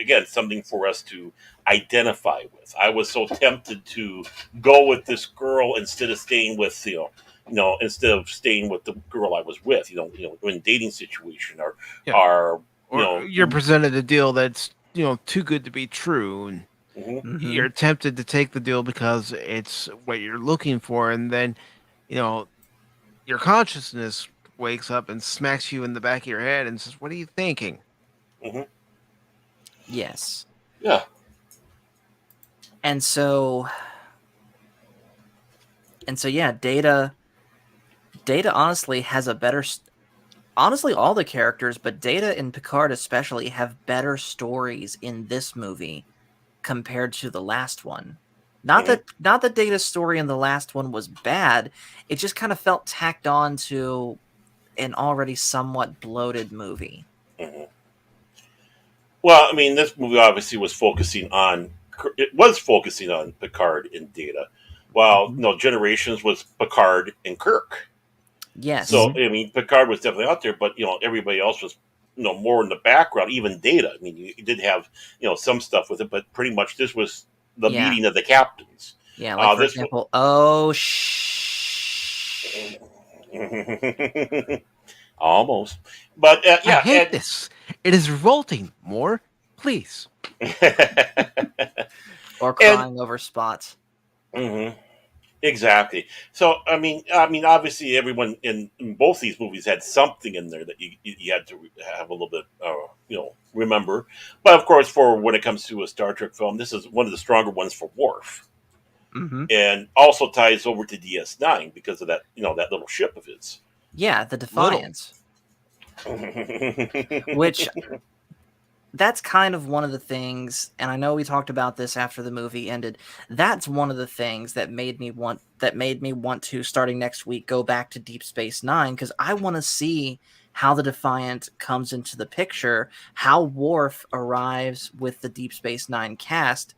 Again, something for us to identify with. I was so tempted to go with this girl instead of staying with instead of staying with the girl I was with. In dating situation or Yeah. or Or you're presented a deal that's too good to be true, and mhm. you're tempted to take the deal because it's what you're looking for, and then you know your consciousness wakes up and smacks you in the back of your head and says, "What are you thinking?" Mhm. Yes. Yeah. And so yeah, Data honestly has a better honestly all the characters, but Data and Picard especially have better stories in this movie compared to the last one. Not that Data's story in the last one was bad, it just kind of felt tacked on to an already somewhat bloated movie. Mhm. Well, this movie obviously was focusing on Picard and Data, while Generations was Picard and Kirk. Yes. So Picard was definitely out there, but everybody else was more in the background. Even Data. You did have some stuff with it, but pretty much this was the Yeah. meeting of the captains. Yeah, like for This example, almost, but I yeah, hate this. It is revolting. More, please. or and crying over spots. mhm. Exactly. So obviously, everyone in both these movies had something in there that you had to have a little bit, remember. But of course, for when it comes to a Star Trek film, this is one of the stronger ones for Worf, Mm-hmm. and also ties over to DS9 because of that, that little ship of his. Yeah, the Defiant. Which that's kind of one of the things, and I know we talked about this after the movie ended. That's one of the things that made me want to, starting next week, go back to Deep Space Nine, because I want to see how the Defiant comes into the picture, how Worf arrives with the Deep Space Nine cast,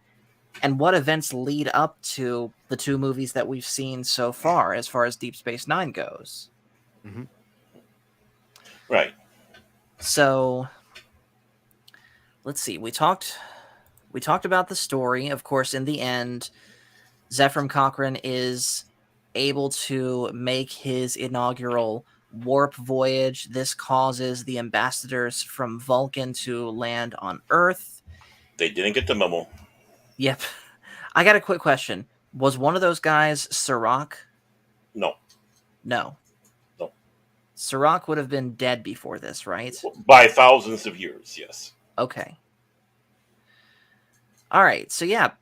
and what events lead up to the 2 movies that we've seen so far as Deep Space Nine goes. Mm-hmm. Right. So let's see. We talked about the story. Of course, in the end, Zefram Cochrane is able to make his inaugural warp voyage. This causes the ambassadors from Vulcan to land on Earth. They didn't get the memo. Yep. I got a quick question. Was one of those guys Sirach? No. No. No. Sirach would have been dead before this, right? By thousands of years, yes. Okay. All right. So yeah,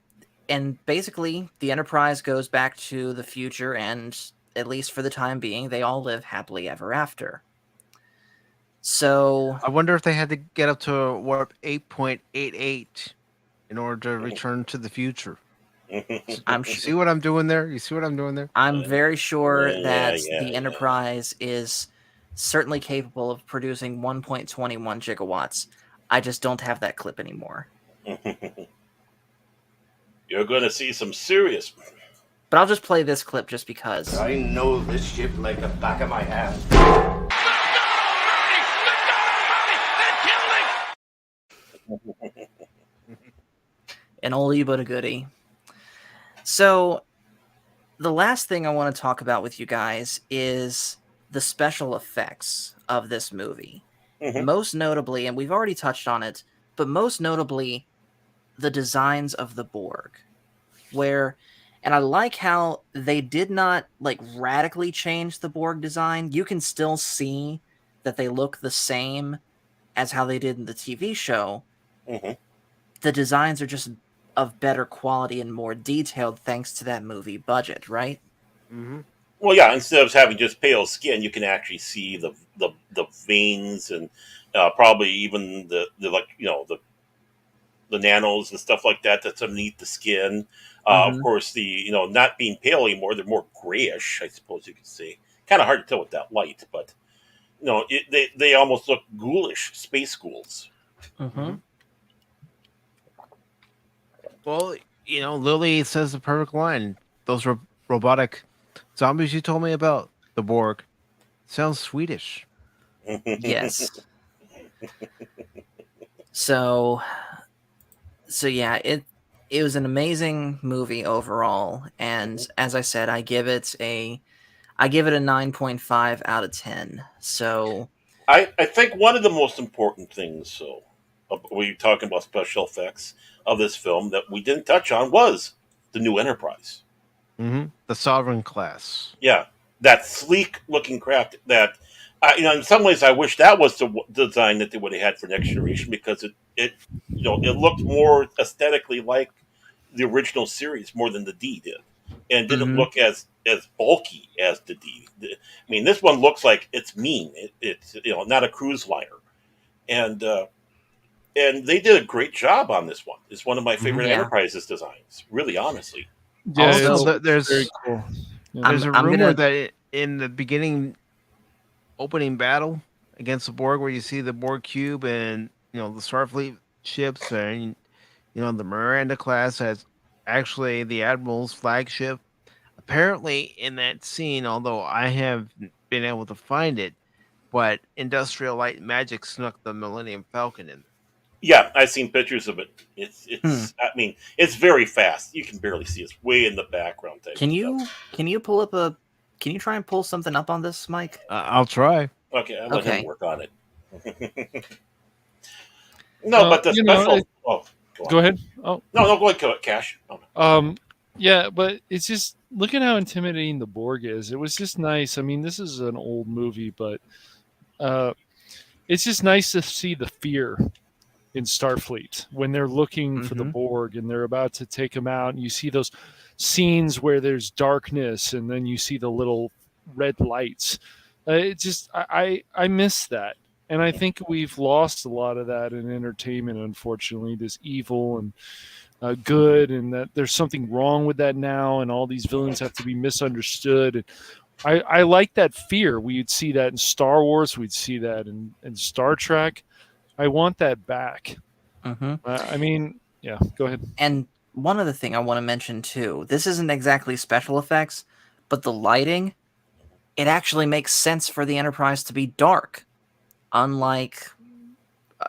and basically the Enterprise goes back to the future, and at least for the time being, they all live happily ever after. So I wonder if they had to get up to warp 8.88 in order to return to the future. I'm You see what I'm doing there? You see what I'm doing there? I'm very sure that Yeah, the Enterprise is certainly capable of producing 1.21 gigawatts. I just don't have that clip anymore. You're going to see some serious. But I'll just play this clip just because. I know this ship like the back of my hand. An oldie but a goodie. So, the last thing I want to talk about with you guys is the special effects of this movie. Mhm. Most notably, and we've already touched on it, but most notably, the designs of the Borg. And I like how they did not radically change the Borg design. You can still see that they look the same as how they did in the TV show. Mhm. The designs are just of better quality and more detailed thanks to that movie budget, right? Mm-hmm. Well, yeah. Instead of having just pale skin, you can actually see the veins and probably even the nanos and stuff like that that's underneath the skin. Of course, the not being pale anymore, they're more grayish, I suppose you could say. Kind of hard to tell with that light, but they almost look ghoulish, space ghouls. Mm-hmm. Well, Lily says the perfect line. Those robotic zombies you told me about, the Borg, sounds Swedish. Yes. So yeah, it was an amazing movie overall, and as I said, I give it a 9.5 out of 10. So I think one of the most important things, we're talking about special effects of this film that we didn't touch on was the new Enterprise. The Sovereign class. Yeah, that sleek looking craft that, in some ways, I wish that was the design that they would have had for Next Generation, because it looked more aesthetically like the original series more than the D did, and didn't Mhm. look as bulky as the D. I mean, this one looks like it's mean. It's not a cruise liner, and they did a great job on this one. It's one of my favorite Yeah. Enterprises designs. Really, honestly. Yeah, Also, it's there's very cool. Yeah. there's a I'm rumor gonna- that in the beginning opening battle against the Borg, where you see the Borg cube and the Starfleet ships, and the Miranda class has actually the Admiral's flagship. Apparently, in that scene, although I have been able to find it, but Industrial Light and Magic snuck the Millennium Falcon in. Yeah, I've seen pictures of it. It's I mean, it's very fast. You can barely see it. It's way in the background. Type can of stuff. you try and pull something up on this, Mike? I'll try. Okay, I'll let Okay. him work on it. No, but the you know, special. Oh, Go ahead. Oh, No, go ahead, Cash. Oh, yeah, but it's just look at how intimidating the Borg is. It was just nice. I mean, this is an old movie, but it's just nice to see the fear in Starfleet when they're looking for the Mhm. Borg and they're about to take them out, and you see those scenes where there's darkness, and then you see the little red lights. It just I miss that, and I think we've lost a lot of that in entertainment. Unfortunately, this evil and good, and that there's something wrong with that now, and all these villains have to be misunderstood. And I like that fear. We'd see that in Star Wars. We'd see that in Star Trek. I want that back. Mm-hmm. I mean, yeah, go ahead. And one other thing I want to mention too, this isn't exactly special effects, but the lighting, it actually makes sense for the Enterprise to be dark, unlike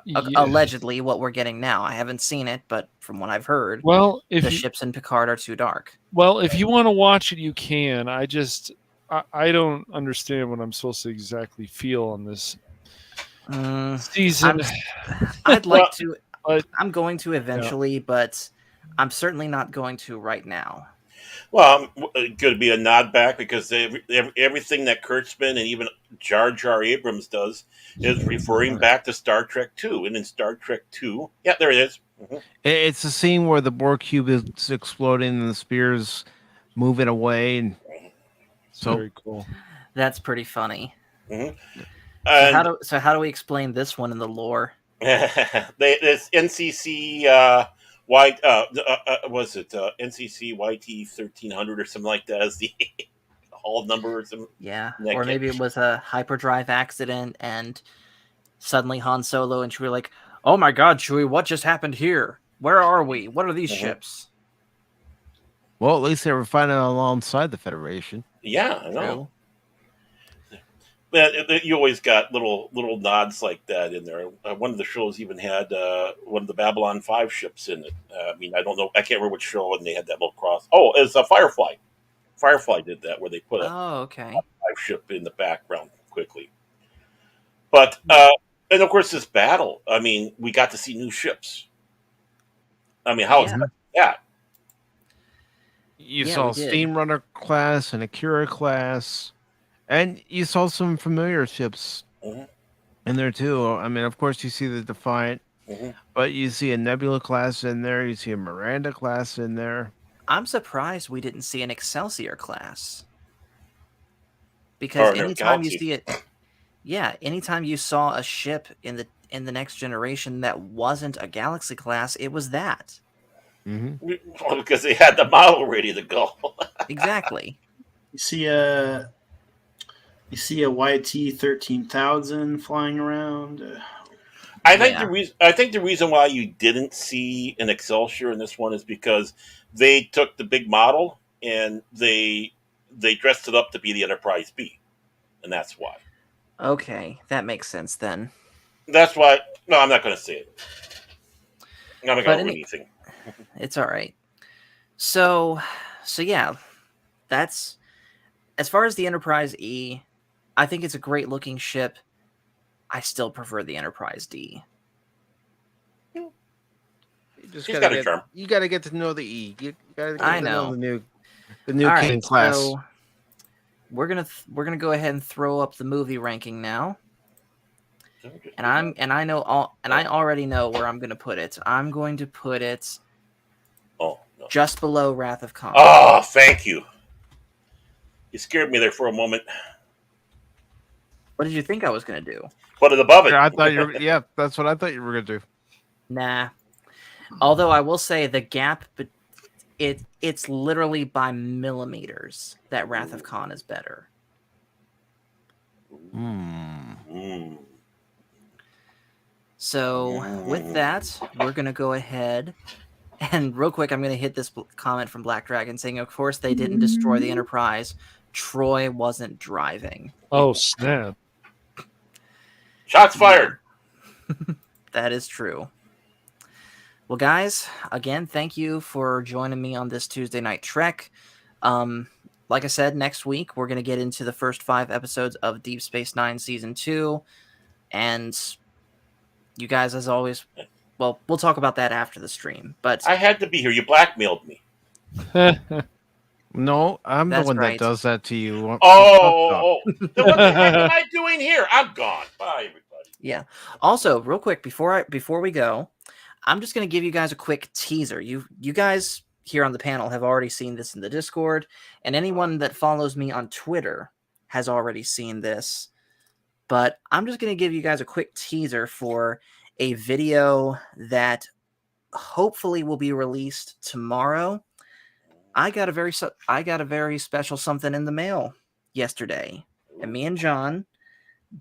Yeah. allegedly what we're getting now. I haven't seen it, but from what I've heard, Well, the ships in Picard are too dark. if you want to watch it, you can. I don't understand what I'm supposed to exactly feel on this season. I'd like Well, to. but- I'm going to eventually, but I'm certainly not going to right now. well, it could be a nod back, because everything that Kurtzman and even Jar Jar Abrams does is referring back to Star Trek II. And in Star Trek II, yeah, there it is. Mhm. It's the scene where the Borg cube is exploding and the spears moving away, and so Very cool. That's pretty funny. And So how do we explain this one in the lore? this NCC was it NCC YT 1300 or something like that as the hall number or something. Yeah, That or kid- maybe it was a hyperdrive accident, and suddenly Han Solo and Chewie are like, "Oh my God, Chewie, what just happened here? Where are we? What are these Mhm. ships?" well, at least they were fighting alongside the Federation. Yeah, I know. True. But you always got little nods like that in there. One of the shows even had one of the Babylon 5 ships in it. I mean, I don't know, I can't remember which show, and they had that little cross. Oh, it's a Firefly. Firefly did that, where they put a Oh, okay. 5 ship in the background quickly. But and of course, this battle. I mean, we got to see new ships. I mean, how Yeah. exciting is that? You Yeah, saw we did. Steamrunner class and Akira class, and you saw some familiar ships Mhm. in there too. I mean, of course, you see the Defiant, Mhm. but you see a Nebula class in there. You see a Miranda class in there. I'm surprised we didn't see an Excelsior class. Or Because an anytime you Galaxy. see it, yeah, anytime you saw a ship in the Next Generation that wasn't a Galaxy class, it was that. Mm-hmm. Well, because they had the model ready to go. Exactly. You see You see a YT 13,000 flying around. I think Yeah. the reason why you didn't see an Excelsior in this one is because they took the big model and they dressed it up to be the Enterprise B, and that's why. Okay, that makes sense then. That's why. No, I'm not going to say it. I'm not But going to ruin anything. It's all right. So yeah, that's as far as the Enterprise E. I think it's a great looking ship. I still prefer the Enterprise D. You just She's gotta got a get, charm. you gotta get to know the E. You gotta get I to know. the new All King right, class. so we're gonna go ahead and throw up the movie ranking now, and I already know where I'm gonna put it. I'm going to put it Oh no! just below Wrath of Khan. Oh, thank you. You scared me there for a moment. What did you think I was gonna do? Put it above it. Yeah, I thought you were. Yeah, that's what I thought you were gonna do. Nah. Although I will say the gap, but it's literally by millimeters that Wrath of Khan is better. Mm. So with that, we're gonna go ahead and real quick, I'm gonna hit this comment from Black Dragon saying, "Of course they didn't destroy the Enterprise. Troy wasn't driving." Oh snap! Shots fired. That is true. Well, guys, again, thank you for joining me on this Tuesday Night Trek. Like I said, next week we're going to get into the first 5 episodes of Deep Space Nine Season 2. And you guys, as always, well, we'll talk about that after the stream. But I had to be here. You blackmailed me. No, I'm the That's one right. that does that to you. Oh. Then what the heck am I doing here? I'm gone. Bye, everybody. yeah. Also, real quick, before we go, I'm just going to give you guys a quick teaser. You guys here on the panel have already seen this in the Discord, and anyone that follows me on Twitter has already seen this. But I'm just going to give you guys a quick teaser for a video that hopefully will be released tomorrow. I got a very special something in the mail yesterday, and me and John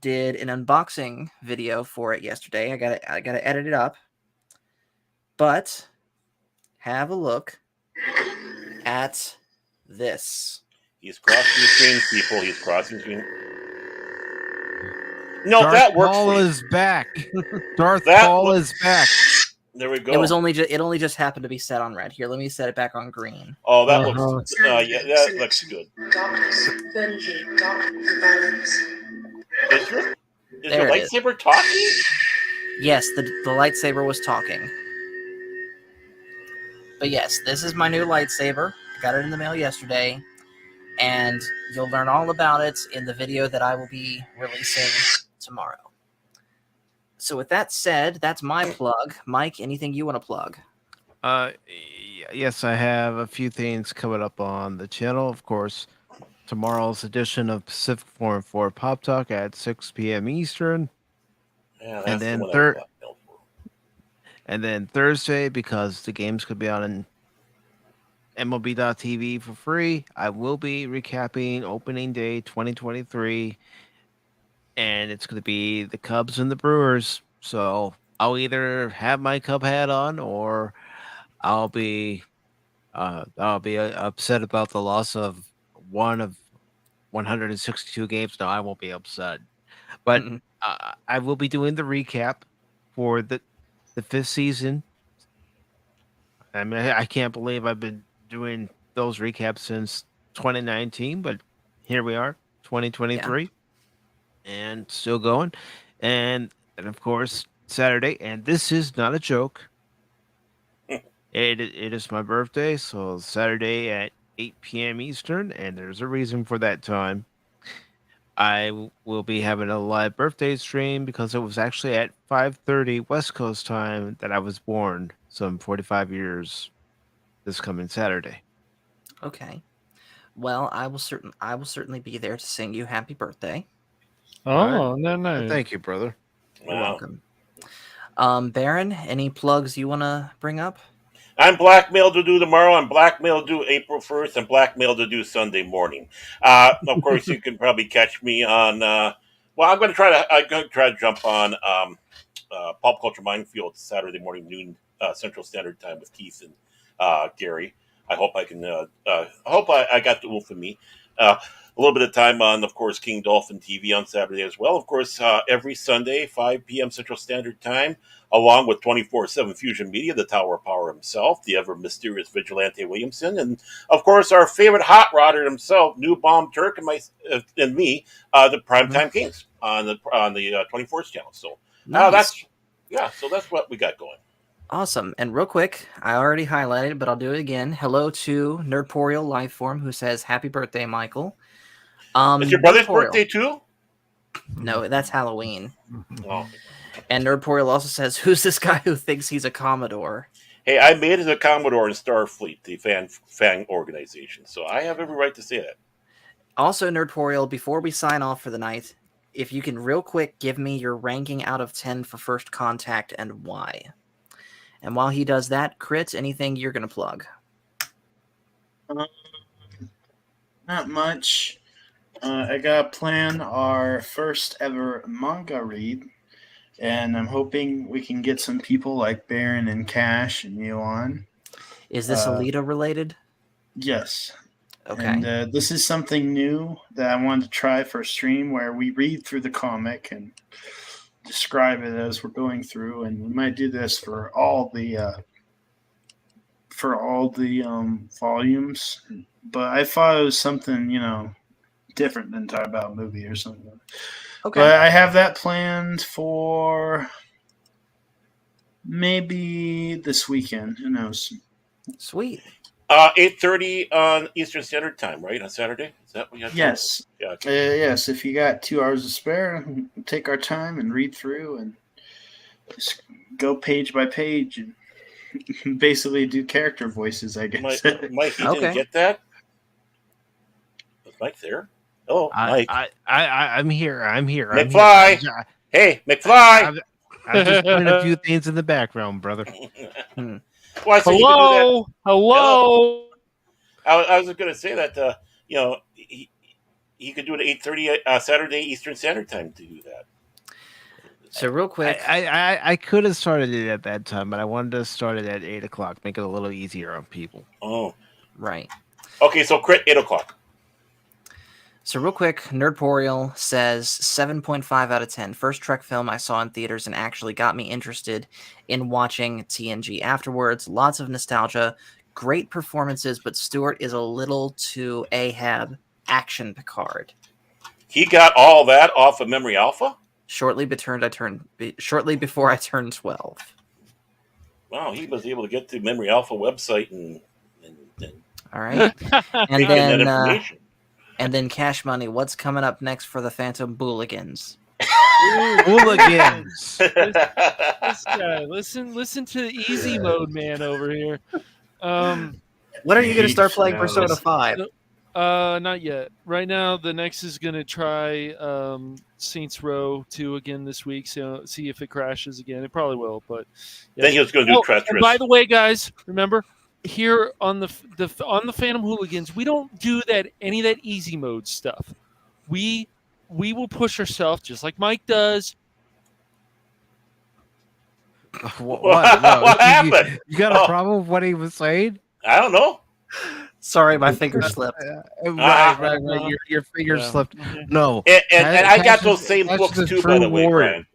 did an unboxing video for it yesterday. I got to edit it up. But have a look at this. He's crossing the screen, people. He's crossing the screen. No, Darth that works Maul for you. is back. Darth That Maul was- is back. There we go. It only just happened to be set on red. Here, let me set it back on green. Oh, that Uh-huh. looks. Yeah, that looks good. Darkness. Venti. Dark balance. Is your There it is. lightsaber talking? Yes, the lightsaber was talking. But yes, this is my new lightsaber. I got it in the mail yesterday, and you'll learn all about it in the video that I will be releasing tomorrow. So with that said, that's my plug. Mike, anything you want to plug? Yes, I have a few things coming up on the channel. Of course, tomorrow's edition of Pacific Forum 4 Pop Talk at 6 p.m. Eastern. Yeah, that's And then the one third- I blackmailed for. And then Thursday, because the games could be on MLB.TV for free, I will be recapping opening day 2023. And it's going to be the Cubs and the Brewers. So I'll either have my Cub hat on or I'll be upset about the loss of one of 162 games. No, I won't be upset. But Mm-mm. I will be doing the recap for the 5th season. I mean, I can't believe I've been doing those recaps since 2019, but here we are, 2023, and still going. And of course, Saturday, and this is not a joke. It is my birthday, so Saturday at 8 p.m. Eastern, and there's a reason for that time. I will be having a live birthday stream because it was actually at 5:30 West Coast time that I was born, some 45 years this coming Saturday. Okay. Well, I will certainly be there to sing you happy birthday. Oh, no, no. Thank you, brother. You're Wow. welcome. Baron, any plugs you want to bring up? I'm blackmailed to do tomorrow. I'm blackmailed to do April 1st. I'm blackmailed to do Sunday morning. Of course, you can probably catch me on. Well, I'm going to try to. I'm going to try to jump on Pop Culture Minefield Saturday morning noon Central Standard Time with Keith and Gary. I hope I can. I hope I got the wolf in me. A little bit of time on, of course, King Dolphin TV on Saturday as well. Of course, every Sunday, 5 p.m. Central Standard Time, along with 24/7 Fusion Media, the Tower of Power himself, the ever mysterious Vigilante Williamson, and of course our favorite hot rodder himself, New Bomb Turk, and me, the Primetime Kings on the 24th channel. So Nice. so that's what we got going. Awesome. And real quick, I already highlighted it, but I'll do it again. Hello to Nerdporial Lifeform, who says, "Happy birthday, Michael." It's your brother's Nerdporial- birthday too? No, that's Halloween. Oh. And Nerdporial also says, "Who's this guy who thinks he's a Commodore?" Hey, I made it a Commodore in Starfleet, the fan organization, so I have every right to say that. Also, Nerdporial, before we sign off for the night, if you can real quick give me your ranking out of 10 for First Contact and why. And while he does that, Crit, anything you're going to plug? Not much. I got to plan our first ever manga read, and I'm hoping we can get some people like Baron and Cash and you on. Is this Alita related? Yes. Okay. And this is something new that I wanted to try for a stream where we read through the comic and describe it as we're going through, and we might do this for all the volumes. But I thought it was something, different than talk about a movie or something. Okay. But I have that planned for maybe this weekend. Who knows? Sweet. 8:30 on Eastern Standard Time, right? On Saturday? Is that what you have? Yes. Yeah. Okay. Yes, if you got 2 hours to spare, take our time and read through and just go page by page and basically do character voices, I guess. Mike, you Okay. didn't get that? Was Mike there? Hello, Mike. I'm here. McFly! Hey, McFly! I'm just doing a few things in the background, brother. Well, I said you could do that. Hello. I was going to say that, he could do it at 8:30 Saturday Eastern Standard Time to do that. So real quick, I could have started it at that time, but I wanted to start it at 8 o'clock, make it a little easier on people. Oh. right. Okay, so crit 8 o'clock. So real quick, Nerdporial says 7.5 out of 10. First Trek film I saw in theaters and actually got me interested in watching TNG afterwards. Lots of nostalgia, great performances, but Stewart is a little too Ahab action Picard. He got all that off of Memory Alpha? Shortly before I turned 12. Wow, he was able to get to Memory Alpha website and All right. And dig in that then information. and then Cash Money, what's coming up next for the Phantom Booligans? Hooligans. This guy, listen to the easy mode man over here. When are you going to start playing Persona 5? Not yet. Right now, the next is gonna try Saints Row 2 again this week. So see if it crashes again. It probably will, but yeah. Then he was going to do Treacherous. And by the way, guys, remember here on the Phantom Hooligans, we don't do any of that easy mode stuff. We will push ourselves just like Mike does. What? What happened? You got a problem with what he was saying? I don't know. Sorry, my finger slipped. Right. Your finger slipped. No. And I got Cash those is- same Cash books is a too, true by the way, warrior. Brian.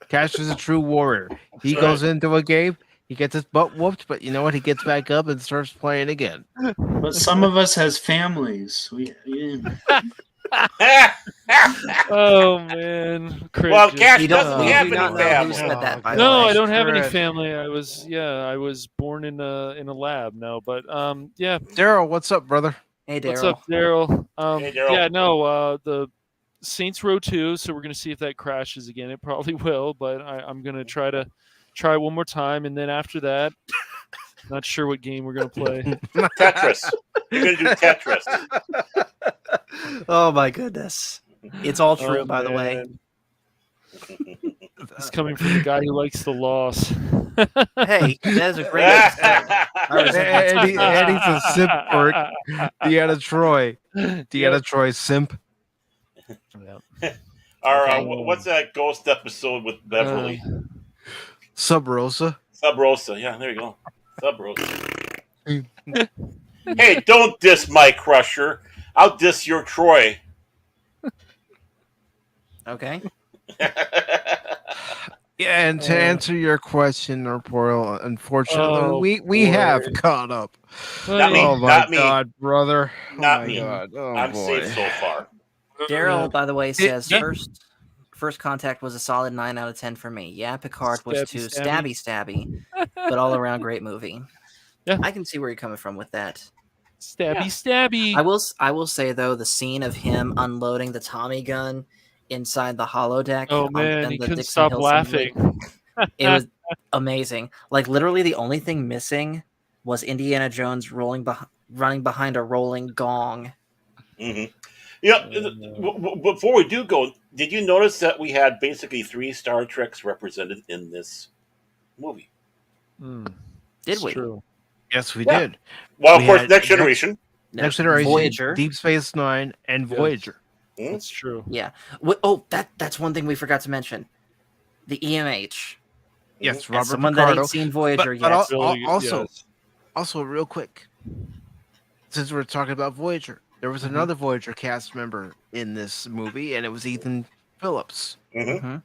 Cash is a true warrior. He That's goes into a game, he gets his butt whooped, but you know what? He gets back up and starts playing again. But some of us has families. Oh man, Chris, Well, just- Cash You doesn't don't, have you any don't know who family. said that, by the No, way. I don't have any Chris. family. I was born in a lab. No, but yeah. Daryl, what's up, brother? Hey, What's Daryl. up, Daryl? Hey, Daryl. Yeah, no, the Saints Row 2. So we're gonna see if that crashes again. It probably will, but I'm gonna try one more time, and then after that, not sure what game we're gonna play. Tetris. You're going to do Tetris. Oh, my goodness. It's all true, Oh, by the way. man. It's coming from the guy who likes the loss. Hey, that is a great way to start. I resent that. Eddie's a simp for it. Deanna Troy. Deanna Troy simp. Or Okay. what's that ghost episode with Beverly? Sub Rosa. Sub Rosa. Yeah, there you go. Sub Rosa. Hey, don't diss my crusher. I'll diss your Troy. Okay. Yeah, and to answer your question, Portal, unfortunately, Oh, we have boy. caught up. Not me. Oh my Not me. god, brother. Not oh me. my god. Oh I'm boy. safe so far. Daryl, by the way, says yeah. first contact was a solid 9 out of 10 for me. Yeah, Picard was too Stabby, stabby, but all around great movie. Yeah. I can see where you're coming from with that. Stabby. I will say though, the scene of him unloading the Tommy gun inside the holodeck. Oh on- man, and he the couldn't Dixon stop Hill laughing. simulator, it was amazing. Like literally, the only thing missing was Indiana Jones running behind a rolling gong. hmm Yeah. Before we do go, did you notice that we had basically 3 Star Treks represented in this movie? Did It's we? True. Yes, we Yeah. did. Well, of We course, had Next Generation. Next Generation, Voyager. Deep Space Nine, and Yes. Voyager. That's true. Yeah. That's one thing we forgot to mention. The EMH. Yes, As Robert someone Picardo. that ain't seen Voyager but yet. Really, also, yes. also, real quick, since we're talking about Voyager, there was another Voyager cast member in this movie, and it was Ethan Phillips. hmm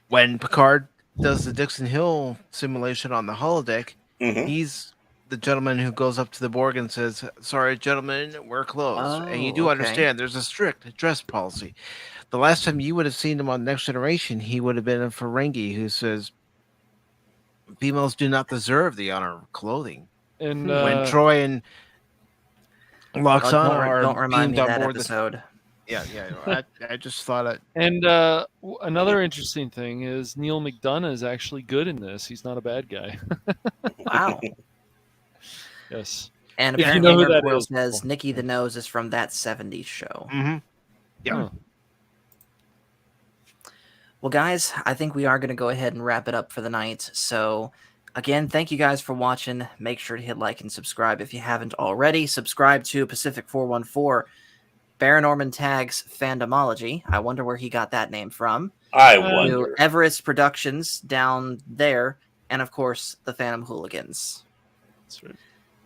When Picard does the Dixon Hill simulation on the holodeck, hmm he's the gentleman who goes up to the Borg and says, "Sorry, gentlemen, we're closed." And you Oh, do okay. understand there's a strict dress policy. The last time you would have seen him on Next Generation, he would have been a Ferengi who says, "Females do not deserve the honor of clothing." And When Troy and Loxana are Don't remind me beamed of on that board the episode. yeah. I just thought it. and another interesting thing is Neil McDonough is actually good in this. He's not a bad guy. Wow. Yes. And If you apparently, know who that Nerd World is. says Nikki the Nose is from that 70s show. Mm-hmm. Yeah. Huh. Well, guys, I think we are going to go ahead and wrap it up for the night. So, again, thank you guys for watching. Make sure to hit like and subscribe if you haven't already. Subscribe to Pacific 414, Baron Norman Tags Fandomology. I wonder where he got that name from. I To wonder. Everest Productions down there. And, of course, the Phantom Hooligans. That's right.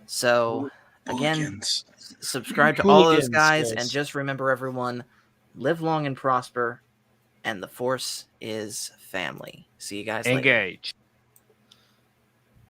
So, again, Hooligans. subscribe to all those Hooligans, guys. yes. And just remember, everyone, live long and prosper. And the Force is family. See you guys later. Engage.